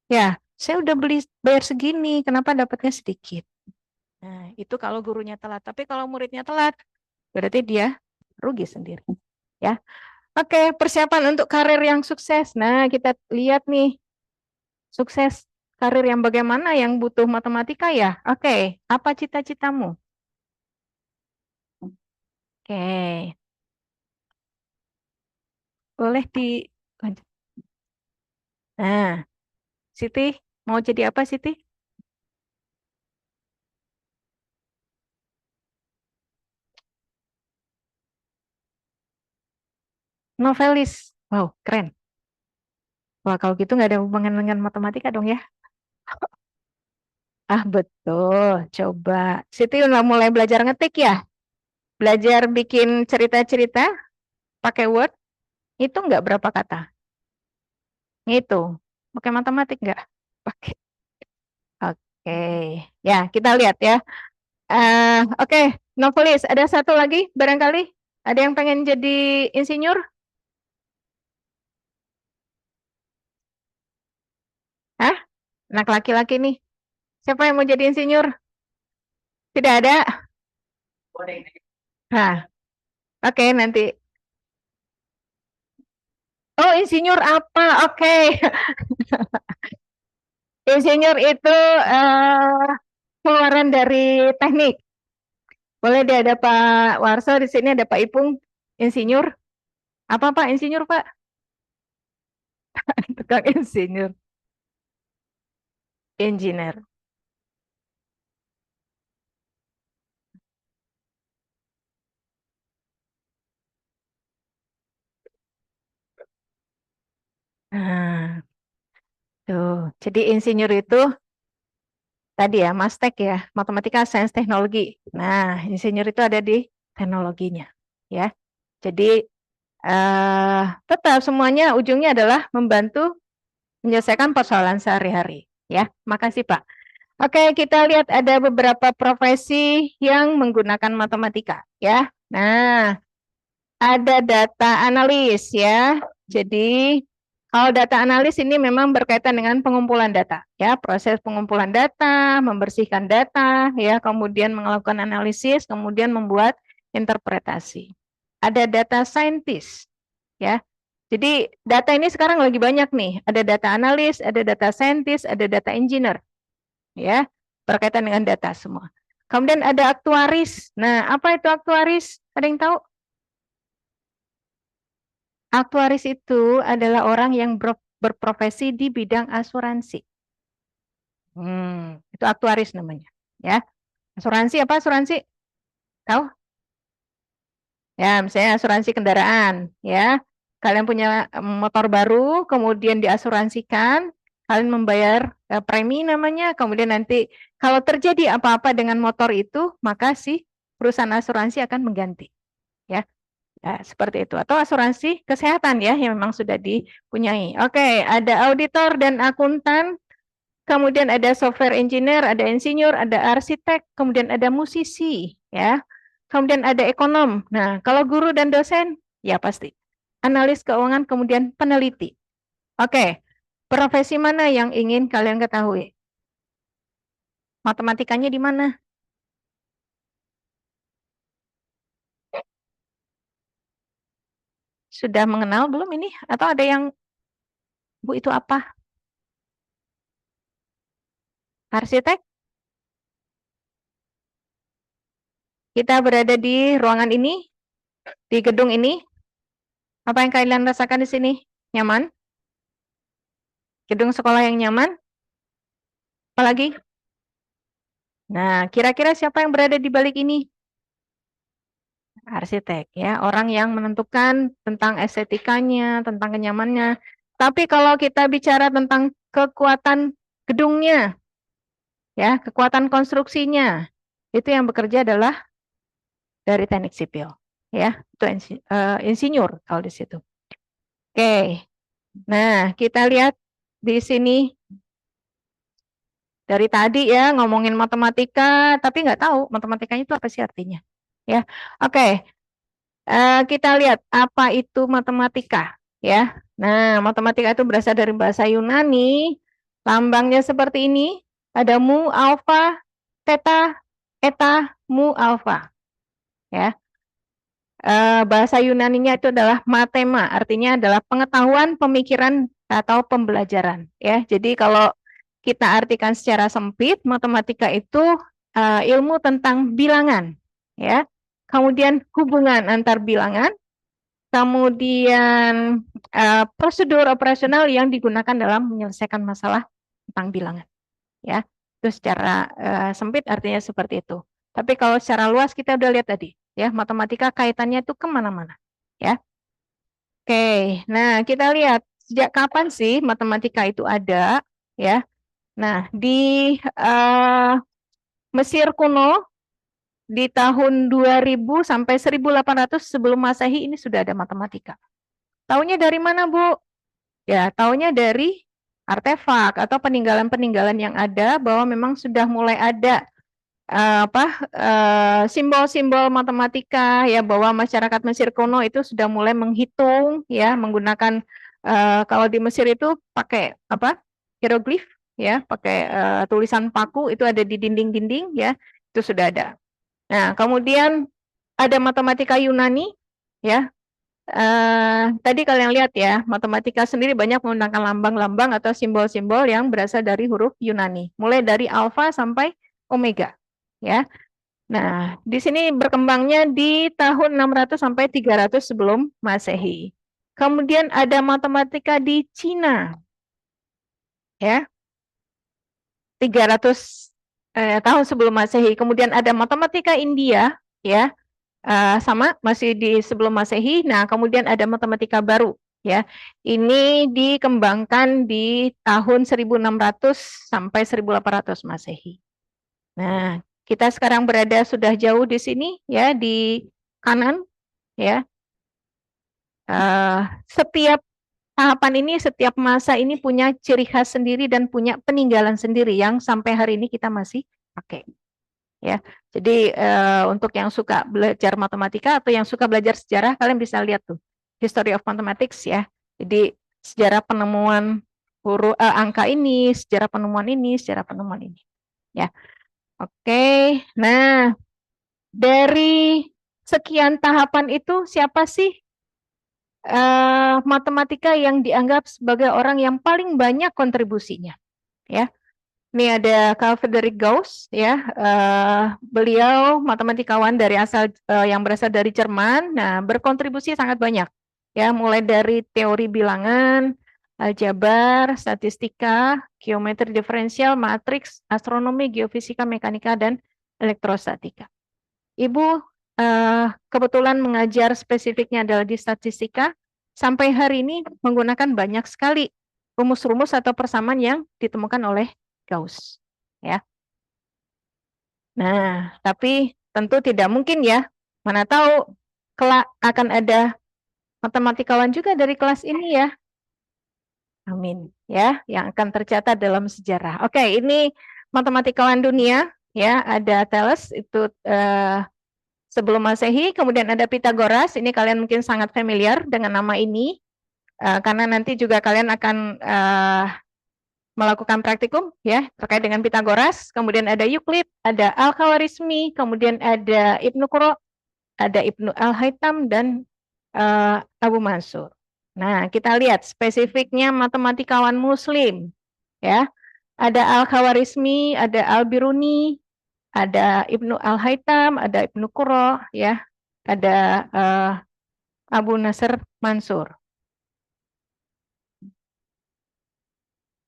Ya, saya udah bayar segini, kenapa dapatnya sedikit? Nah, itu kalau gurunya telat. Tapi kalau muridnya telat, berarti dia rugi sendiri. Ya, oke, persiapan untuk karir yang sukses. Nah, kita lihat nih, sukses karir yang bagaimana yang butuh matematika ya? Oke, apa cita-citamu? Oke, boleh di. Nah, Siti, mau jadi apa Siti? Novelis. Wow, keren. Wah, kalau gitu nggak ada hubungan dengan matematika dong ya? Ah, betul. Coba. Siti udah mulai belajar ngetik ya? Belajar bikin cerita-cerita pakai Word. Itu nggak berapa kata? Ngitung. Pakai matematik nggak? Pakai. Oke. Ya, kita lihat ya. Oke, Novelis. Ada satu lagi barangkali? Ada yang pengen jadi insinyur? Hah? Anak laki-laki nih. Siapa yang mau jadi insinyur? Tidak ada? Nah, oke nanti. Oh, insinyur apa? Oke. Insinyur itu keluaran dari teknik. Boleh dia ada Pak Warso, di sini ada Pak Ipung, insinyur. Apa Pak insinyur Pak? Tukang insinyur. Engineer. Nah, tuh. Jadi insinyur itu tadi ya, Mastek ya, Matematika Sains Teknologi. Nah, insinyur itu ada di teknologinya, ya. Jadi tetap semuanya ujungnya adalah membantu menyelesaikan persoalan sehari-hari, ya. Makasih Pak. Oke, kita lihat ada beberapa profesi yang menggunakan matematika, ya. Nah, ada data analis, ya. Jadi kalau data analis ini memang berkaitan dengan pengumpulan data, ya, proses pengumpulan data, membersihkan data, ya, kemudian melakukan analisis, kemudian membuat interpretasi. Ada data scientist, ya. Jadi data ini sekarang lagi banyak nih, ada data analis, ada data scientist, ada data engineer, ya, berkaitan dengan data semua. Kemudian ada aktuaris. Nah, apa itu aktuaris? Ada yang tahu? Aktuaris itu adalah orang yang berprofesi di bidang asuransi. Itu aktuaris namanya, ya. Asuransi apa asuransi? Tahu? Ya, misalnya asuransi kendaraan, ya. kalian punya motor baru, kemudian diasuransikan, kalian membayar premi namanya, kemudian nanti kalau terjadi apa-apa dengan motor itu, maka si perusahaan asuransi akan mengganti. Ya. Ya, seperti itu. Atau asuransi kesehatan ya, yang memang sudah dipunyai. Oke, ada auditor dan akuntan, kemudian ada software engineer, ada insinyur, ada arsitek, kemudian ada musisi, ya. Kemudian ada ekonom. Nah, kalau guru dan dosen, ya pasti. Analis keuangan, kemudian peneliti. Oke, profesi mana yang ingin kalian ketahui? Matematikanya di mana? Sudah mengenal belum ini? Atau ada yang, Bu, itu apa? Arsitek? Kita berada di ruangan ini, di gedung ini. Apa yang kalian rasakan di sini? Nyaman? Gedung sekolah yang nyaman? Apalagi? Nah, kira-kira siapa yang berada di balik ini? Arsitek, ya, orang yang menentukan tentang estetikanya, tentang kenyamannya. Tapi kalau kita bicara tentang kekuatan gedungnya, ya, kekuatan konstruksinya, itu yang bekerja adalah dari teknik sipil, ya, itu insinyur kalau di situ. Oke, nah kita lihat di sini dari tadi ya ngomongin matematika, tapi nggak tahu matematikanya itu apa sih artinya, ya. Oke. Kita lihat apa itu matematika, ya. Nah, matematika itu berasal dari bahasa Yunani, lambangnya seperti ini, ada mu, alfa, theta, eta, mu, alfa, ya. Bahasa Yunaninya itu adalah matema, artinya adalah pengetahuan, pemikiran atau pembelajaran, ya. Jadi kalau kita artikan secara sempit, matematika itu ilmu tentang bilangan, ya. Kemudian hubungan antar bilangan, kemudian prosedur operasional yang digunakan dalam menyelesaikan masalah tentang bilangan, ya. Itu secara sempit artinya seperti itu. Tapi kalau secara luas kita udah lihat tadi, ya, matematika kaitannya itu kemana-mana, ya. Oke, nah kita lihat sejak kapan sih matematika itu ada, ya. Nah, di Mesir kuno di tahun 2000 sampai 1800 sebelum Masehi ini sudah ada matematika. Taunya dari mana, Bu? Ya, taunya dari artefak atau peninggalan-peninggalan yang ada bahwa memang sudah mulai ada simbol-simbol matematika, ya, bahwa masyarakat Mesir kuno itu sudah mulai menghitung, ya, menggunakan kalau di Mesir itu pakai hieroglif, ya, pakai tulisan paku, itu ada di dinding-dinding, ya, itu sudah ada. Nah, kemudian ada matematika Yunani, ya. Tadi kalian lihat ya, matematika sendiri banyak menggunakan lambang-lambang atau simbol-simbol yang berasal dari huruf Yunani, mulai dari alfa sampai omega, ya. Nah, di sini berkembangnya di tahun 600 sampai 300 sebelum Masehi. Kemudian ada matematika di Cina, ya. 300 tahun sebelum Masehi. Kemudian ada matematika India, ya, sama masih di sebelum Masehi. Nah, kemudian ada matematika baru, ya. Ini dikembangkan di tahun 1600 sampai 1800 Masehi. Nah, kita sekarang berada sudah jauh di sini, ya, di kanan, ya. Setiap tahapan ini, setiap masa ini punya ciri khas sendiri dan punya peninggalan sendiri yang sampai hari ini kita masih pakai, ya. Jadi untuk yang suka belajar matematika atau yang suka belajar sejarah, kalian bisa lihat tuh History of Mathematics, ya. Jadi sejarah penemuan huruf angka ini, sejarah penemuan ini, sejarah penemuan ini, ya. Oke, nah dari sekian tahapan itu siapa sih matematika yang dianggap sebagai orang yang paling banyak kontribusinya, ya. Ini ada Carl Friedrich Gauss, ya. Beliau matematikawan dari yang berasal dari Jerman. Nah, berkontribusi sangat banyak, ya, mulai dari teori bilangan, aljabar, statistika, geometri diferensial, matriks, astronomi, geofisika, mekanika, dan elektrostatika. Ibu kebetulan mengajar spesifiknya adalah di statistika, sampai hari ini menggunakan banyak sekali rumus-rumus atau persamaan yang ditemukan oleh Gauss. Ya. Nah, tapi tentu tidak mungkin ya. Mana tahu kelak akan ada matematikawan juga dari kelas ini ya. Amin. Ya, yang akan tercatat dalam sejarah. Oke, ini matematikawan dunia ya, ada Thales itu sebelum Masehi, kemudian ada Pythagoras. Ini kalian mungkin sangat familiar dengan nama ini karena nanti juga kalian akan melakukan praktikum ya terkait dengan Pythagoras. Kemudian ada Euclid, ada Al-Khawarizmi, kemudian ada Ibnu Qura, ada Ibnu Al-Haytham dan Abu Mansur. Nah, kita lihat spesifiknya matematikawan Muslim, ya. Ada Al-Khawarizmi, ada Al-Biruni, ada Ibnu Al-Haytham, ada Ibnu Qura, ya. Ada Abu Nasr Mansur.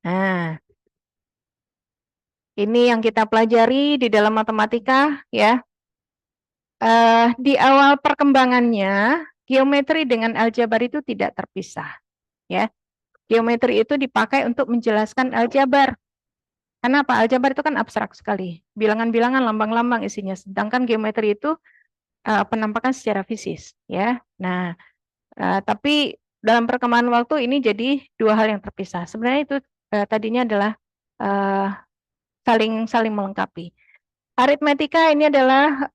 Nah, ini yang kita pelajari di dalam matematika, ya. Di awal perkembangannya, geometri dengan aljabar itu tidak terpisah, ya. Geometri itu dipakai untuk menjelaskan aljabar. Kenapa? Aljabar itu kan abstrak sekali. Bilangan-bilangan, lambang-lambang isinya. Sedangkan geometri itu penampakan secara fisis, ya. Nah, tapi dalam perkembangan waktu ini jadi dua hal yang terpisah. Sebenarnya itu tadinya adalah saling melengkapi. Aritmetika ini adalah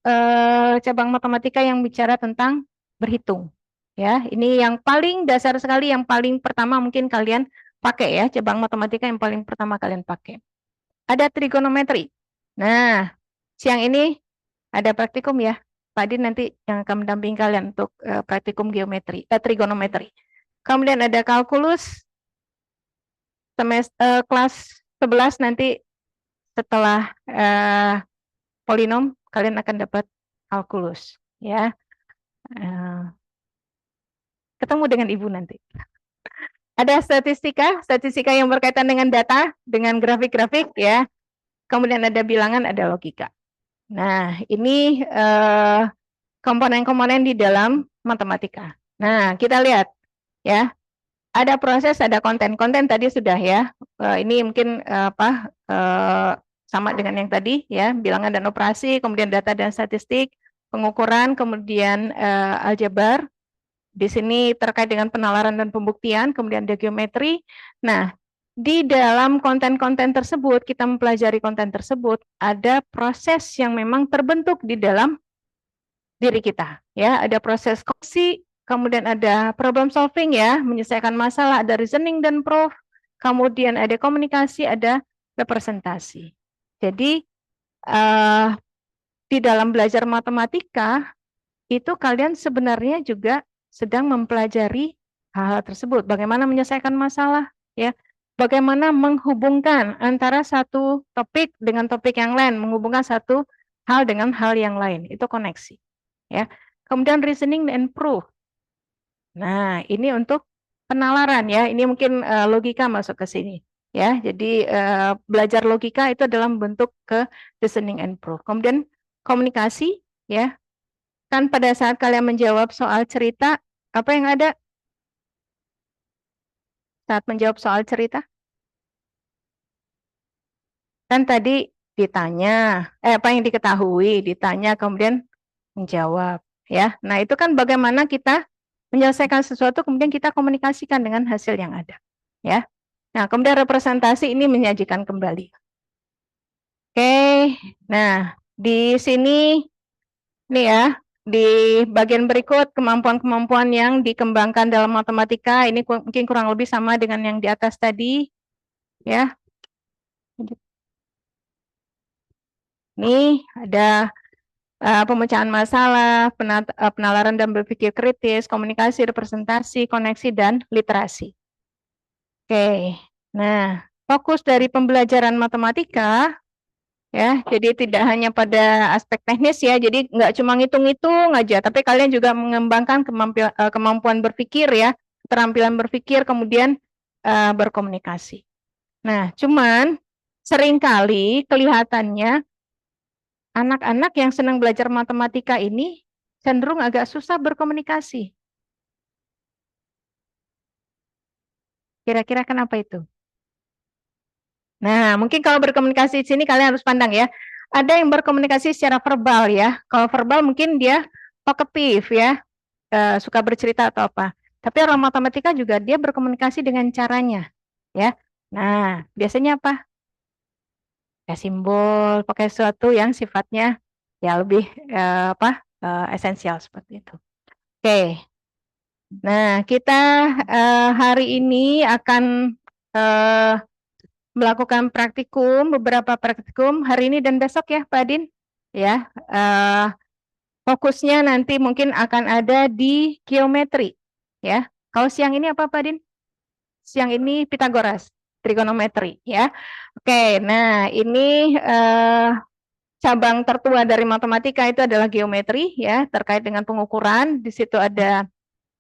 cabang matematika yang bicara tentang berhitung. Ya, ini yang paling dasar sekali, yang paling pertama mungkin kalian pakai ya, cabang matematika yang paling pertama kalian pakai. Ada trigonometri. Nah, siang ini ada praktikum ya. Pak Din nanti yang akan mendampingi kalian untuk praktikum geometri, trigonometri. Kemudian ada kalkulus, kelas 11 nanti setelah polinom kalian akan dapat kalkulus ya. Ketemu dengan ibu nanti. Ada statistika yang berkaitan dengan data, dengan grafik-grafik ya. Kemudian ada bilangan, ada logika. Nah, ini komponen-komponen di dalam matematika. Nah, kita lihat ya. Ada proses, ada konten. Konten tadi sudah ya. Ini mungkin sama dengan yang tadi ya, bilangan dan operasi, kemudian data dan statistik, pengukuran, kemudian aljabar. Di sini terkait dengan penalaran dan pembuktian, kemudian ada geometri. Nah, di dalam konten-konten tersebut, kita mempelajari konten tersebut, ada proses yang memang terbentuk di dalam diri kita. Ya, ada proses kognisi, kemudian ada problem solving ya, menyelesaikan masalah, ada reasoning dan proof, kemudian ada komunikasi, ada representasi. Jadi di dalam belajar matematika itu kalian sebenarnya juga sedang mempelajari hal-hal tersebut. Bagaimana menyelesaikan masalah, ya. Bagaimana menghubungkan antara satu topik dengan topik yang lain, menghubungkan satu hal dengan hal yang lain, itu koneksi, ya. Kemudian reasoning and proof. Nah, ini untuk penalaran ya. Ini mungkin logika masuk ke sini, ya. Jadi belajar logika itu dalam bentuk ke reasoning and proof. Kemudian komunikasi, ya. Kan pada saat kalian menjawab soal cerita, apa yang ada? Saat menjawab soal cerita? Kan tadi ditanya, apa yang diketahui, ditanya, kemudian menjawab. Ya, nah itu kan bagaimana kita menyelesaikan sesuatu, kemudian kita komunikasikan dengan hasil yang ada. Ya, nah kemudian representasi ini menyajikan kembali. Oke, nah di sini, nih ya, di bagian berikut kemampuan-kemampuan yang dikembangkan dalam matematika ini mungkin kurang lebih sama dengan yang di atas tadi ya. Nih ada pemecahan masalah, penalaran dan berpikir kritis, komunikasi, representasi, koneksi dan literasi. Oke. Nah, fokus dari pembelajaran matematika ya, jadi tidak hanya pada aspek teknis ya, jadi nggak cuma ngitung-ngitung aja, tapi kalian juga mengembangkan kemampuan berpikir ya, keterampilan berpikir, kemudian berkomunikasi. Nah, cuman seringkali kelihatannya anak-anak yang senang belajar matematika ini cenderung agak susah berkomunikasi. Kira-kira kenapa itu? Nah, mungkin kalau berkomunikasi di sini kalian harus pandang ya. Ada yang berkomunikasi secara verbal ya. Kalau verbal mungkin dia talkative ya, suka bercerita atau apa. Tapi orang matematika juga dia berkomunikasi dengan caranya ya. Nah, biasanya apa? Pakai simbol, pakai sesuatu yang sifatnya ya lebih esensial seperti itu. Oke. Nah, kita hari ini akan melakukan praktikum, beberapa praktikum hari ini dan besok ya, Pak Adin. Ya, fokusnya nanti mungkin akan ada di geometri. Ya, kalau siang ini apa, Pak Adin? Siang ini Pitagoras, trigonometri. Ya, oke. Nah, ini cabang tertua dari matematika itu adalah geometri, ya, terkait dengan pengukuran. Di situ ada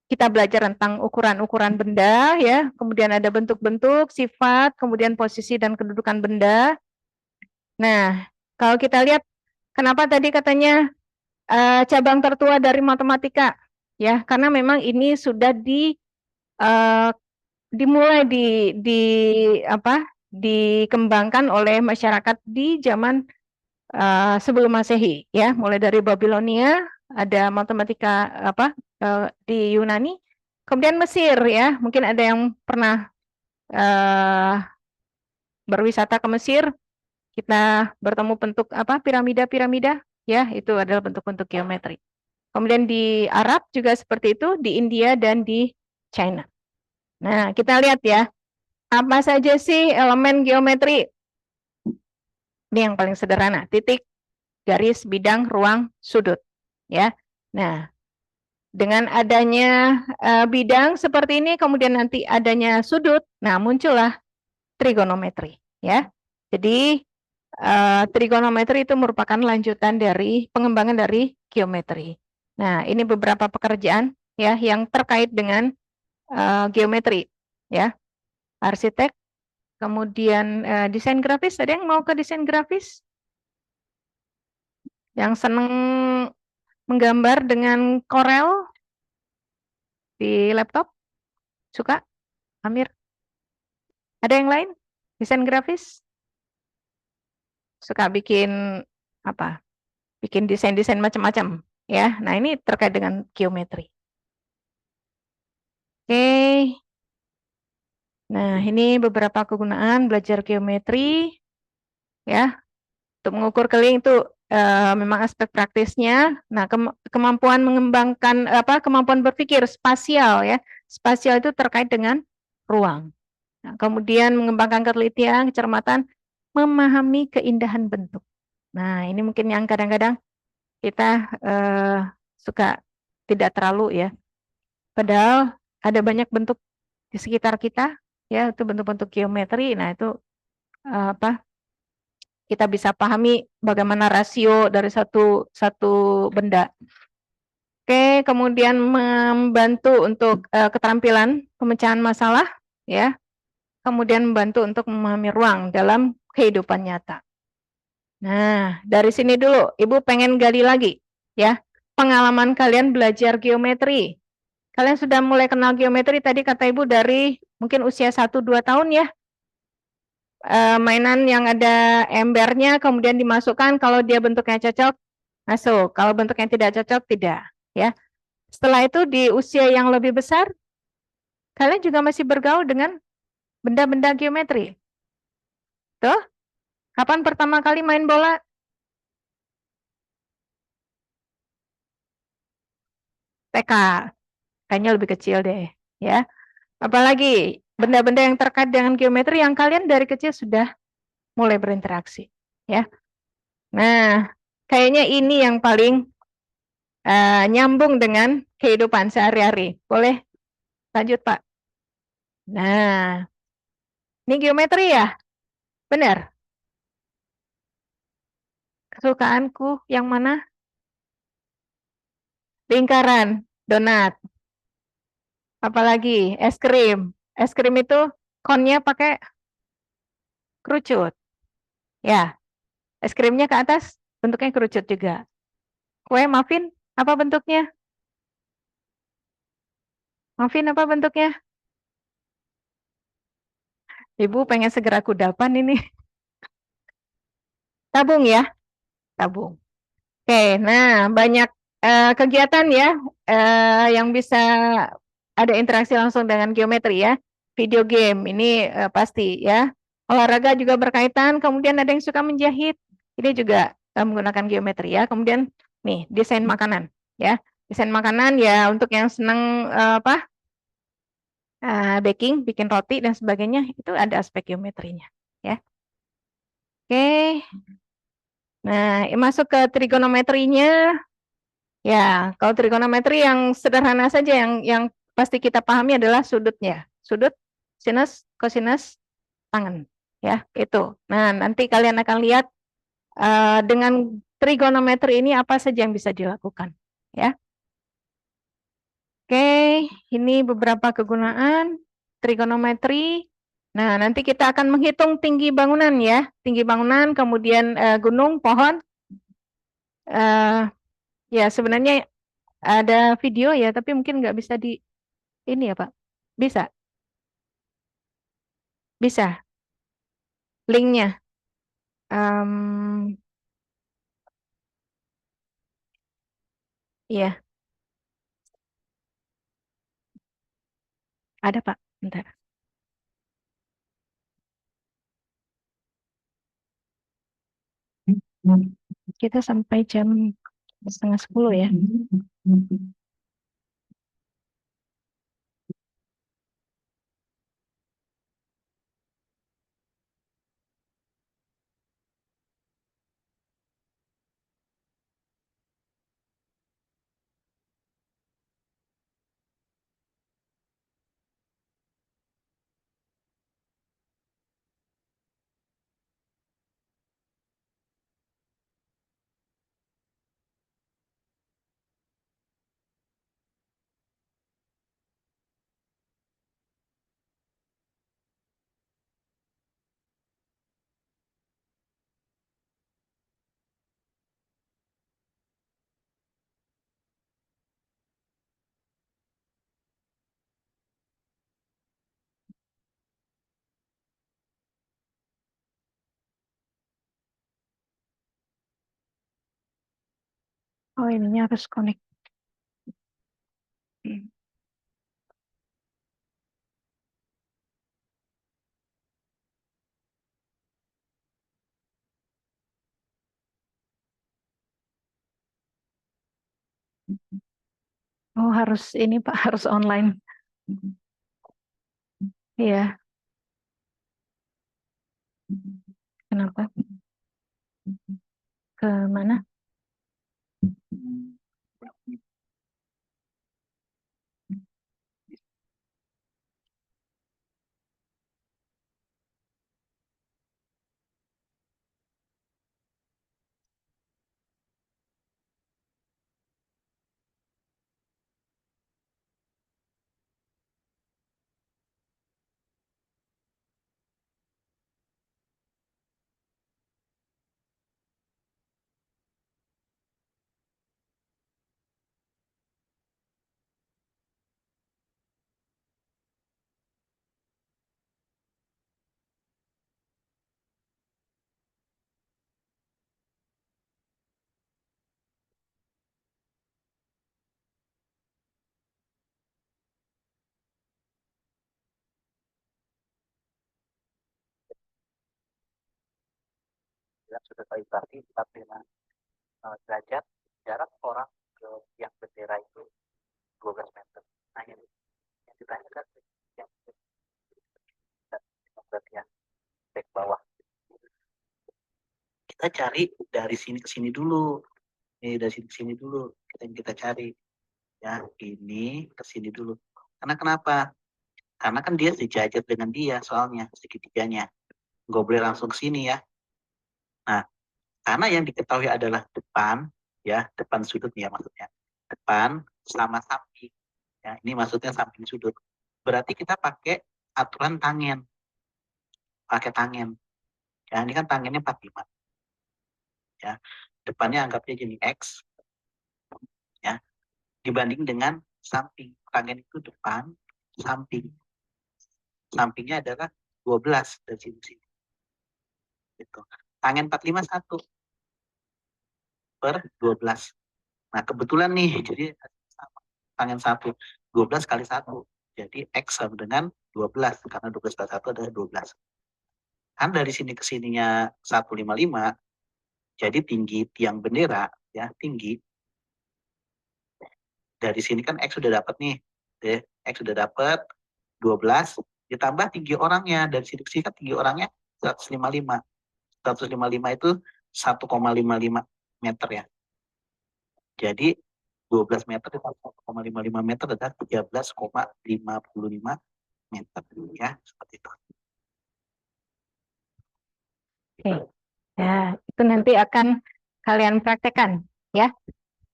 kita belajar tentang ukuran-ukuran benda, ya, kemudian ada bentuk-bentuk, sifat, kemudian posisi dan kedudukan benda. Nah, kalau kita lihat, kenapa tadi katanya cabang tertua dari matematika, ya, karena memang ini sudah dimulai dikembangkan oleh masyarakat di zaman sebelum Masehi, ya, mulai dari Babilonia, ada matematika di Yunani, kemudian Mesir, ya, mungkin ada yang pernah berwisata ke Mesir, kita bertemu bentuk piramida-piramida, ya, itu adalah bentuk-bentuk geometri. Kemudian di Arab juga seperti itu, di India dan di China. Nah, kita lihat ya, apa saja sih elemen geometri? Ini yang paling sederhana, titik, garis, bidang, ruang, sudut, ya. Nah, dengan adanya bidang seperti ini, kemudian nanti adanya sudut, nah muncullah trigonometri, ya. Jadi trigonometri itu merupakan lanjutan dari pengembangan dari geometri. Nah, ini beberapa pekerjaan ya yang terkait dengan geometri, ya. Arsitek, kemudian desain grafis. Ada yang mau ke desain grafis? Yang seneng menggambar dengan Corel di laptop? Suka? Amir? Ada yang lain? Desain grafis? Suka bikin apa? Bikin desain-desain macam-macam, ya. Nah, ini terkait dengan geometri. Oke. Nah, ini beberapa kegunaan belajar geometri, ya. Untuk mengukur keliling itu memang aspek praktisnya. Nah, kemampuan mengembangkan kemampuan berpikir spasial, ya. Spasial itu terkait dengan ruang. Nah, kemudian mengembangkan ketelitian, kecermatan, memahami keindahan bentuk. Nah, ini mungkin yang kadang-kadang kita suka tidak terlalu, ya. Padahal ada banyak bentuk di sekitar kita, ya, itu bentuk-bentuk geometri. Nah, itu kita bisa pahami bagaimana rasio dari satu benda. Oke, kemudian membantu untuk keterampilan pemecahan masalah, ya. Kemudian membantu untuk memahami ruang dalam kehidupan nyata. Nah, dari sini dulu, Ibu pengen gali lagi, ya. Pengalaman kalian belajar geometri. Kalian sudah mulai kenal geometri tadi kata Ibu dari mungkin usia 1-2 tahun, ya. Mainan yang ada embernya kemudian dimasukkan, kalau dia bentuknya cocok, masuk. Kalau bentuknya tidak cocok, tidak, ya. Setelah itu di usia yang lebih besar, kalian juga masih bergaul dengan benda-benda geometri. Tuh, kapan pertama kali main bola? TK, kayaknya lebih kecil deh, ya. Apalagi benda-benda yang terkait dengan geometri yang kalian dari kecil sudah mulai berinteraksi, ya. Nah, kayaknya ini yang paling nyambung dengan kehidupan sehari-hari. Boleh lanjut, Pak? Nah, ini geometri ya? Benar? Kesukaanku yang mana? Lingkaran, donat. Apalagi es krim. Es krim itu konnya pakai kerucut. Ya, es krimnya ke atas bentuknya kerucut juga. Kue muffin apa bentuknya? Muffin apa bentuknya? Ibu pengen segera kudapan ini. Tabung ya, tabung. Oke, nah banyak kegiatan ya yang bisa ada interaksi langsung dengan geometri ya. Video game ini pasti ya. Olahraga juga berkaitan. Kemudian ada yang suka menjahit, ini juga menggunakan geometri ya. Kemudian nih desain makanan ya. Desain makanan ya untuk yang senang baking, bikin roti dan sebagainya itu ada aspek geometrinya ya. Oke. Nah, masuk ke trigonometrinya. Ya, kalau trigonometri yang sederhana saja yang pasti kita pahami adalah sudutnya. Sudut, sinus, kosinus, tangen. Ya, itu. Nah, nanti kalian akan lihat dengan trigonometri ini apa saja yang bisa dilakukan, ya. Oke, ini beberapa kegunaan trigonometri. Nah, nanti kita akan menghitung tinggi bangunan ya. Tinggi bangunan, kemudian gunung, pohon. Ya, sebenarnya ada video ya, tapi mungkin nggak bisa di ini ya Pak. Bisa, bisa. Linknya. Iya, ada Pak. Bentar. Kita sampai jam 9:30 ya. Oh, ininya harus connect. Oh, harus ini Pak, harus online. Iya. Kenapa? Ke mana? Sudah saya berarti 45 derajat jarak orang ke yang bendera itu 12 meter. Nah, yang ditanyakan yang berarti ya back bawah. Kita cari dari sini ke sini dulu. Dari sini ke sini dulu. Kita cari. Ya, ini ke sini dulu. Karena kenapa? Karena kan dia sejajar dengan dia soalnya segitiganya. Nggak boleh langsung ke sini ya. Nah, karena yang diketahui adalah depan, ya, depan sudut ya maksudnya. Depan sama samping. Ya, ini maksudnya samping sudut. Berarti kita pakai aturan tangen. Pakai tangen. Ya, ini kan tangennya 45. Ya. Depannya anggapnya jadi X. Ya. Dibanding dengan samping. Tangen itu depan, samping. Sampingnya adalah 12 dari sini ke sini. Gitu. Tangen 45 1 per 12. Nah, kebetulan nih, jadi sama. Tangen 1, 12 kali 1. Jadi X sama dengan 12, karena 12 kali 1 adalah 12. Kan dari sini ke sininya 155, jadi tinggi tiang bendera, ya, tinggi. Dari sini kan X sudah dapat nih, X sudah dapat 12, ditambah tinggi orangnya, dari sini ke sini kan tinggi orangnya 155. 155 itu 1,55 meter ya. Jadi 12 meter ditambah 1,55 meter adalah 13,55 meter ya, seperti itu. Oke. Ya, itu nanti akan kalian praktekkan ya.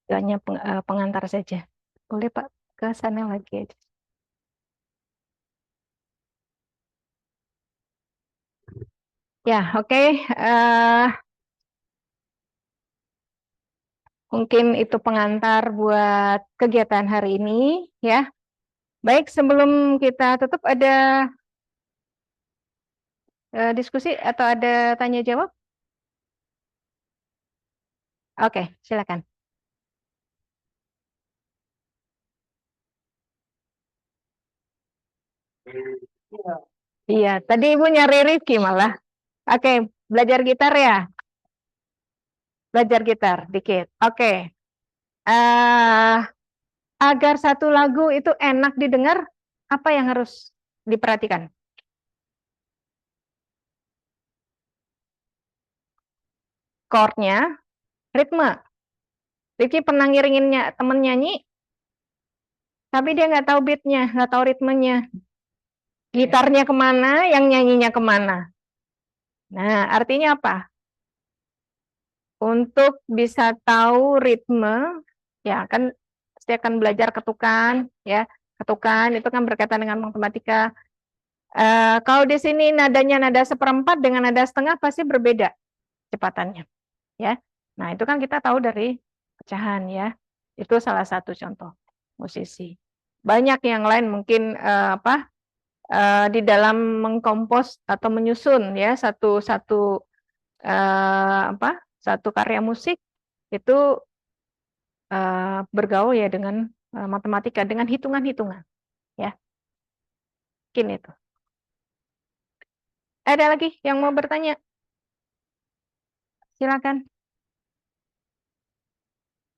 Itu hanya pengantar saja. Boleh Pak ke sana lagi aja. Ya, oke. Mungkin itu pengantar buat kegiatan hari ini ya. Baik, sebelum kita tutup ada diskusi atau ada tanya jawab? Oke, silakan. Iya, tadi Ibu nyari Rifki malah. Oke, belajar gitar ya? Belajar gitar dikit. Oke. Agar satu lagu itu enak didengar, apa yang harus diperhatikan? Chordnya, ritme. Rifki pernah ngiringinnya temen nyanyi, tapi dia nggak tahu beatnya, nggak tahu ritmenya. Gitarnya kemana, yang nyanyinya kemana. Nah, artinya apa? Untuk bisa tahu ritme, ya kan pasti akan belajar ketukan, ya. Ketukan itu kan berkaitan dengan matematika. Kalau di sini nadanya nada seperempat dengan nada setengah pasti berbeda kecepatannya, ya. Nah, itu kan kita tahu dari pecahan, ya. Itu salah satu contoh musisi. Banyak yang lain mungkin di dalam mengkompos atau menyusun ya satu karya musik itu bergaul ya dengan matematika, dengan hitungan-hitungan, ya. Mungkin itu. Ada lagi yang mau bertanya? Silakan.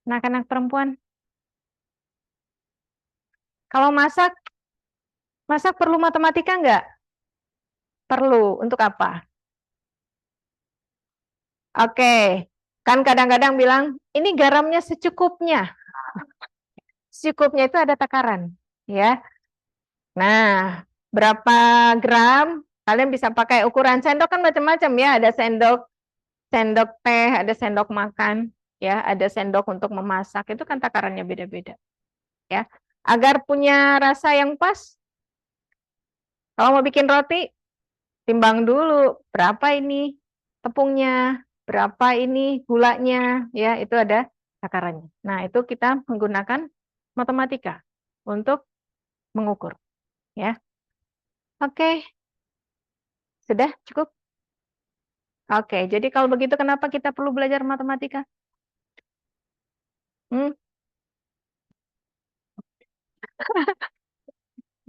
Anak-anak perempuan. Kalau masak perlu matematika enggak? Perlu. Untuk apa? Oke. Kan kadang-kadang bilang, ini garamnya secukupnya. Secukupnya itu ada takaran, ya. Nah, berapa gram? Kalian bisa pakai ukuran sendok kan macam-macam ya. Ada sendok teh, ada sendok makan, ya, ada sendok untuk memasak. Itu kan takarannya beda-beda, ya. Agar punya rasa yang pas. Kalau mau bikin roti, timbang dulu berapa ini tepungnya, berapa ini gulanya, ya, itu ada takarannya. Nah, itu kita menggunakan matematika untuk mengukur, ya. Oke. Sudah cukup? Oke, jadi kalau begitu kenapa kita perlu belajar matematika?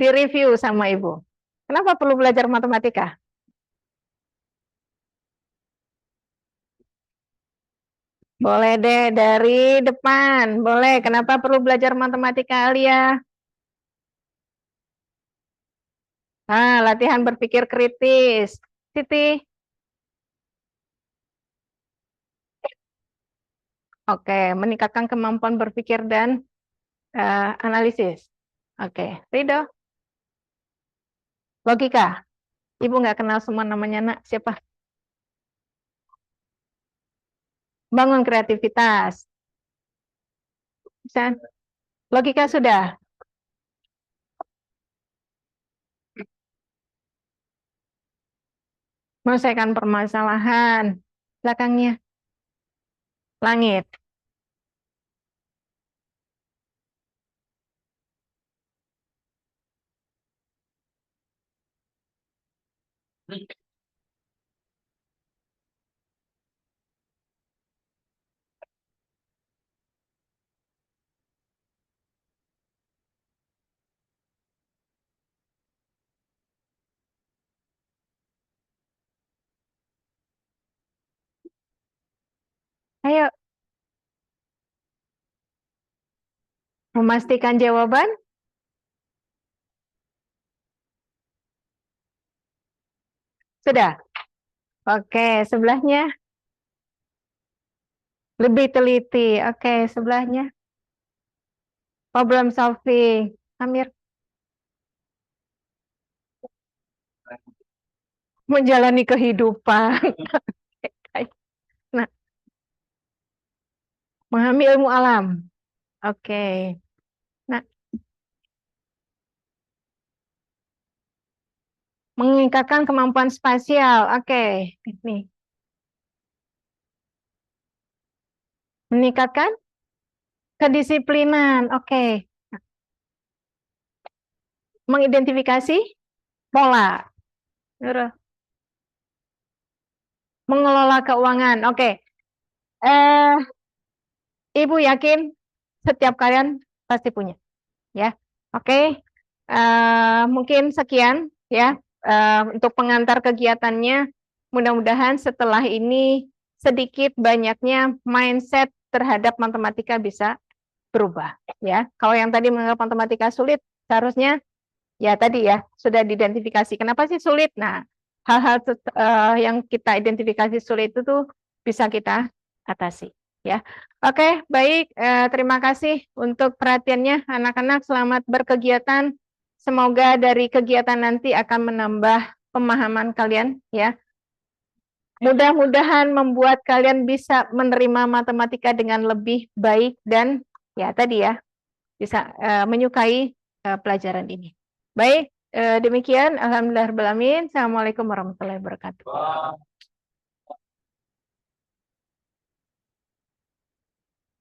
Direview sama Ibu. Kenapa perlu belajar matematika? Boleh deh dari depan. Boleh. Kenapa perlu belajar matematika, Alia? Latihan berpikir kritis. Siti? Oke, meningkatkan kemampuan berpikir dan analisis. Oke, Rido? Logika. Ibu nggak kenal semua namanya, nak. Siapa? Bangun kreativitas. Logika sudah. Menyelesaikan permasalahan. Belakangnya. Langit. Ayo, memastikan jawaban. Sudah? Oke, sebelahnya. Lebih teliti. Oke, sebelahnya. Problem solving. Amir. Menjalani kehidupan. Nah, memahami ilmu alam. Oke. Nah, meningkatkan kemampuan spasial. Oke, nih. Meningkatkan kedisiplinan. Oke. Mengidentifikasi pola. Nurul. Mengelola keuangan. Oke. Ibu yakin setiap kalian pasti punya, ya. Oke. Mungkin sekian ya untuk pengantar kegiatannya. Mudah-mudahan setelah ini sedikit banyaknya mindset terhadap matematika bisa berubah, ya. Kalau yang tadi menganggap matematika sulit, seharusnya ya tadi ya sudah diidentifikasi. Kenapa sih sulit? Nah, hal-hal yang kita identifikasi sulit itu tuh bisa kita atasi, ya. Oke, baik. Terima kasih untuk perhatiannya, anak-anak. Selamat berkegiatan. Semoga dari kegiatan nanti akan menambah pemahaman kalian, ya. Mudah-mudahan membuat kalian bisa menerima matematika dengan lebih baik dan ya tadi ya bisa menyukai pelajaran ini. Baik, demikian. Alhamdulillahirobbilalamin. Assalamualaikum warahmatullahi wabarakatuh.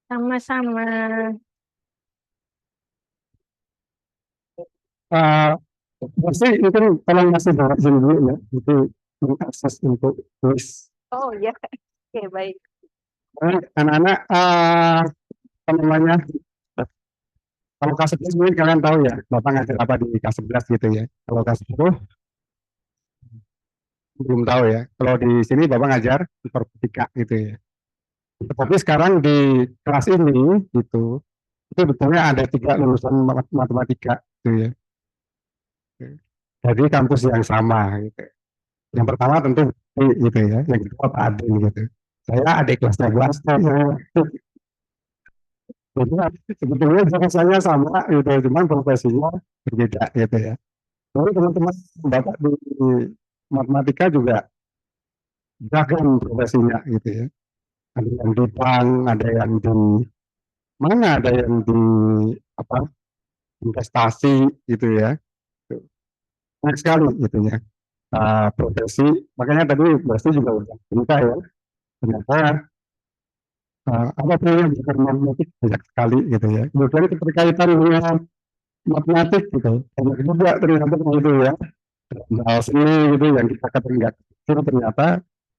Sama-sama. Pasti itu tolong masih bawa sini dulu ya, itu mengakses untuk tulis. Oh ya, oke baik. Anak-anak, apa namanya, kalau K11 mungkin kalian tahu ya, Bapak ngajar apa di K11 gitu ya. Kalau K10 belum tahu ya. Kalau di sini Bapak ngajar informatika gitu ya. Tapi sekarang di kelas ini gitu, itu betulnya ada 3 lulusan matematika gitu ya. Dari kampus yang sama gitu. Yang pertama tentu gitu ya, yang kedua Pak Adin gitu. Saya adik kelasnya kelas. Jadi sebetulnya jurusannya sama gitu, cuman profesinya berbeda gitu ya. Lalu teman-teman Bapak di matematika juga beragam profesinya gitu ya. Ada yang di bank, ada yang di mana, ada yang di apa investasi gitu ya. Banyak sekali gitu ya. Profesi, makanya tadi pasti juga udah cerita ya. Ternyata apa yang bukan matematik banyak sekali gitu ya. Kemudian keterkaitan dengan matematik gitu, banyak juga ternyata gitu ya. Hal seni gitu yang kita katakan nggak kecil ternyata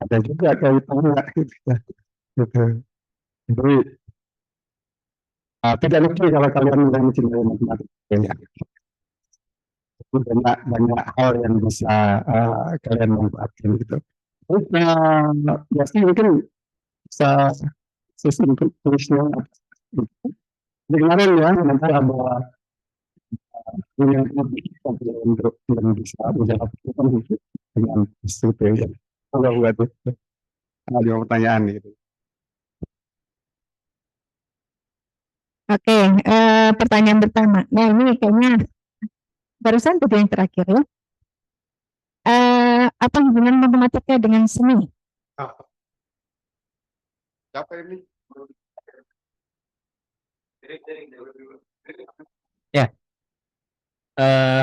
ada juga kaitannya gitu ya. Gitu. Jadi tidak lucu kalau kalian yang mencintai matematik ya. Banyak banyak hal yang bisa kalian manfaatkan gitu. Terus pasti mungkin bisa sistem tulisnya. Jadi kemarin ya nanti ada yang lebih untuk yang bisa menjawab dengan itu ya. Kalau buat itu ada pertanyaan gitu. Oke, pertanyaan pertama. Nah ini kayaknya barusan itu yang terakhir ya. Apa hubungan matematika dengan seni? Siapa ini? Ya,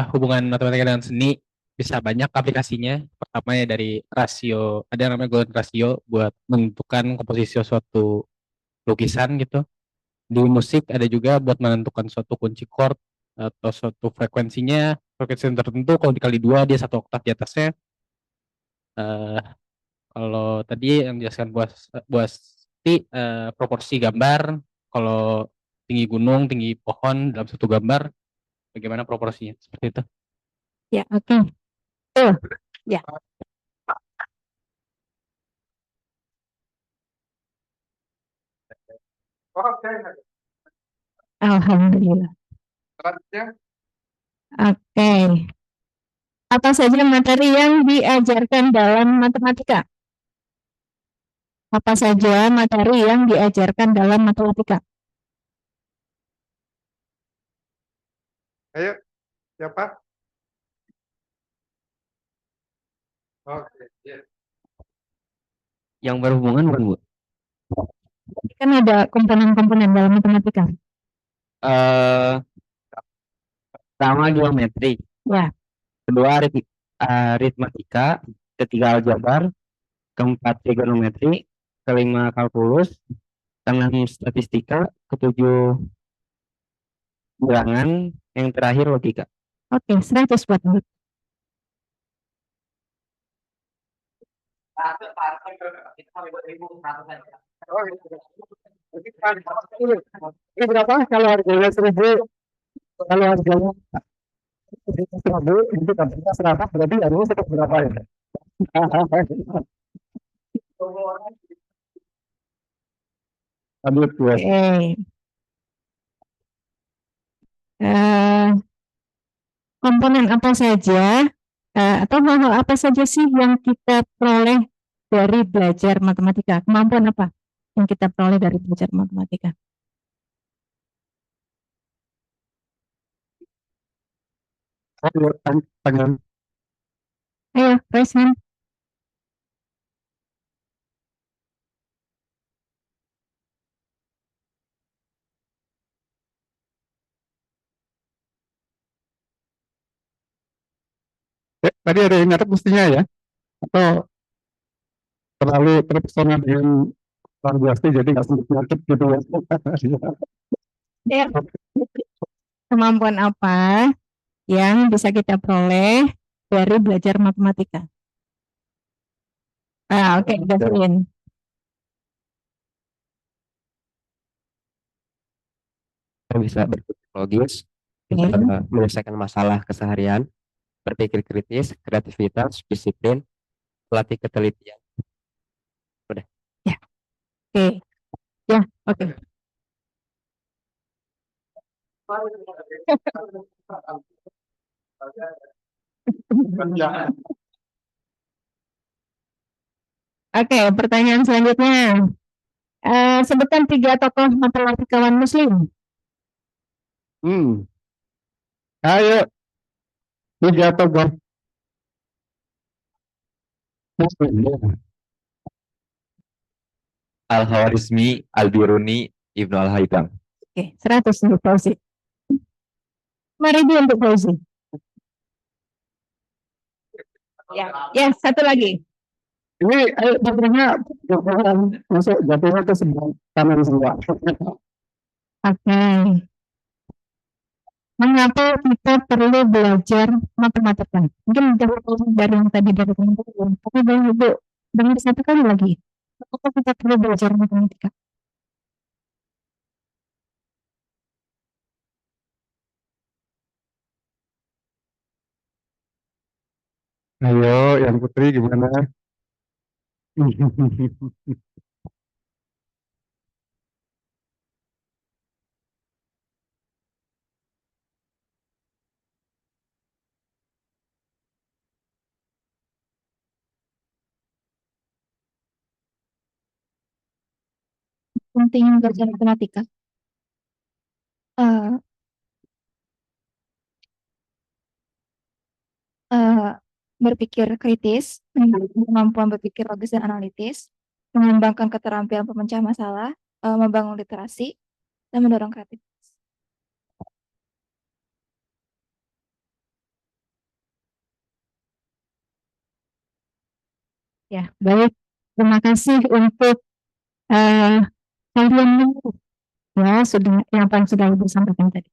hubungan matematika dengan seni bisa banyak aplikasinya. Pertama ya dari rasio, ada yang namanya golden rasio buat menentukan komposisi suatu lukisan gitu. Di musik ada juga buat menentukan suatu kunci chord atau suatu frekuensi tertentu. Kalau dikali 2 dia 1 oktav di atasnya. Kalau tadi yang dijelaskan Buasti proporsi gambar, kalau tinggi gunung, tinggi pohon dalam satu gambar, bagaimana proporsinya? Seperti itu. Ya, oke. Ya. Oke, Alhamdulillah. selanjutnya. Oke. Apa saja materi yang diajarkan dalam matematika? Apa saja materi yang diajarkan dalam matematika? Ayo, siapa? Oke, ya. Yang berhubungan bukan, Bu? Kan ada komponen-komponen dalam matematika. Pertama geometri, Ya, kedua aritmatika, ketiga aljabar, keempat trigonometri, kelima kalkulus, keenam statistika, ketujuh bilangan, yang terakhir logika. oke, 100 buat Ibu. Ini berapa kalau harganya 1.000? Kalau harganya 1.000, itu dampaknya 100, berarti harganya tetap berapa ya? Lanjut, Oke. Eh, komponen apa saja atau hal-hal apa saja sih yang kita peroleh dari belajar matematika? Kemampuan apa yang kita peroleh dari belajar matematika? Ayo, raise hand. Tadi ada yang nyatet mestinya ya? Atau terlalu terpesona dengan luar biasa jadi nggak sempat nyatet gitu ya? Ya. Kemampuan apa yang bisa kita peroleh dari belajar matematika? Oke, Gavin. Kita bisa berpikir logis, Oke. bisa menyelesaikan masalah keseharian, berpikir kritis, kreativitas, disiplin, pelatih ketelitian. Udah. Ya, oke. Ya, oke. Oke, pertanyaan selanjutnya. Sebutkan 3 tokoh matematikawan Muslim. Ayo, 3 tokoh Muslim ya. Al-Khawarizmi, Al-Biruni, Ibnu Al-Haytham. Oke, 100 untuk Fauzi. Mari dia untuk Fauzi. Ya, satu lagi. Ini baterainya masuk jatuhnya ke sebelah kanan semua. Oke. Mengapa kita perlu belajar matematika? Mungkin dari yang tadi dari teman-teman, tapi Bang Ibu dengar satu kali lagi. Mengapa kita perlu belajar matematika? Ayo, yang Putri gimana? Penting belajar matematika. Eh, eh, berpikir kritis, kemampuan berpikir logis dan analitis, mengembangkan keterampilan pemecah masalah, membangun literasi, dan mendorong kreativitas. Ya, baik. Terima kasih untuk kalian ya sudah yang paling sudah Ibu sampaikan tadi.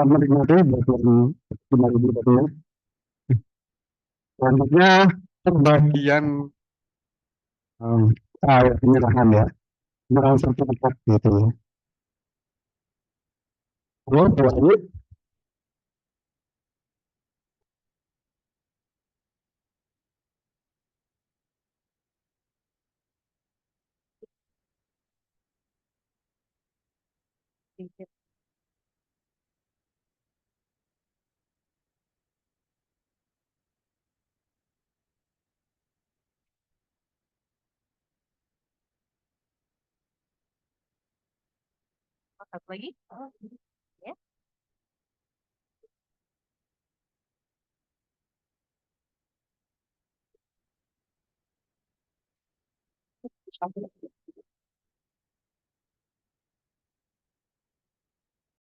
Menikmati benar benar. Selanjutnya pembagian penyerahan ya, penyerahan sertifikat gitu ya. Baik. Satu lagi. Ya.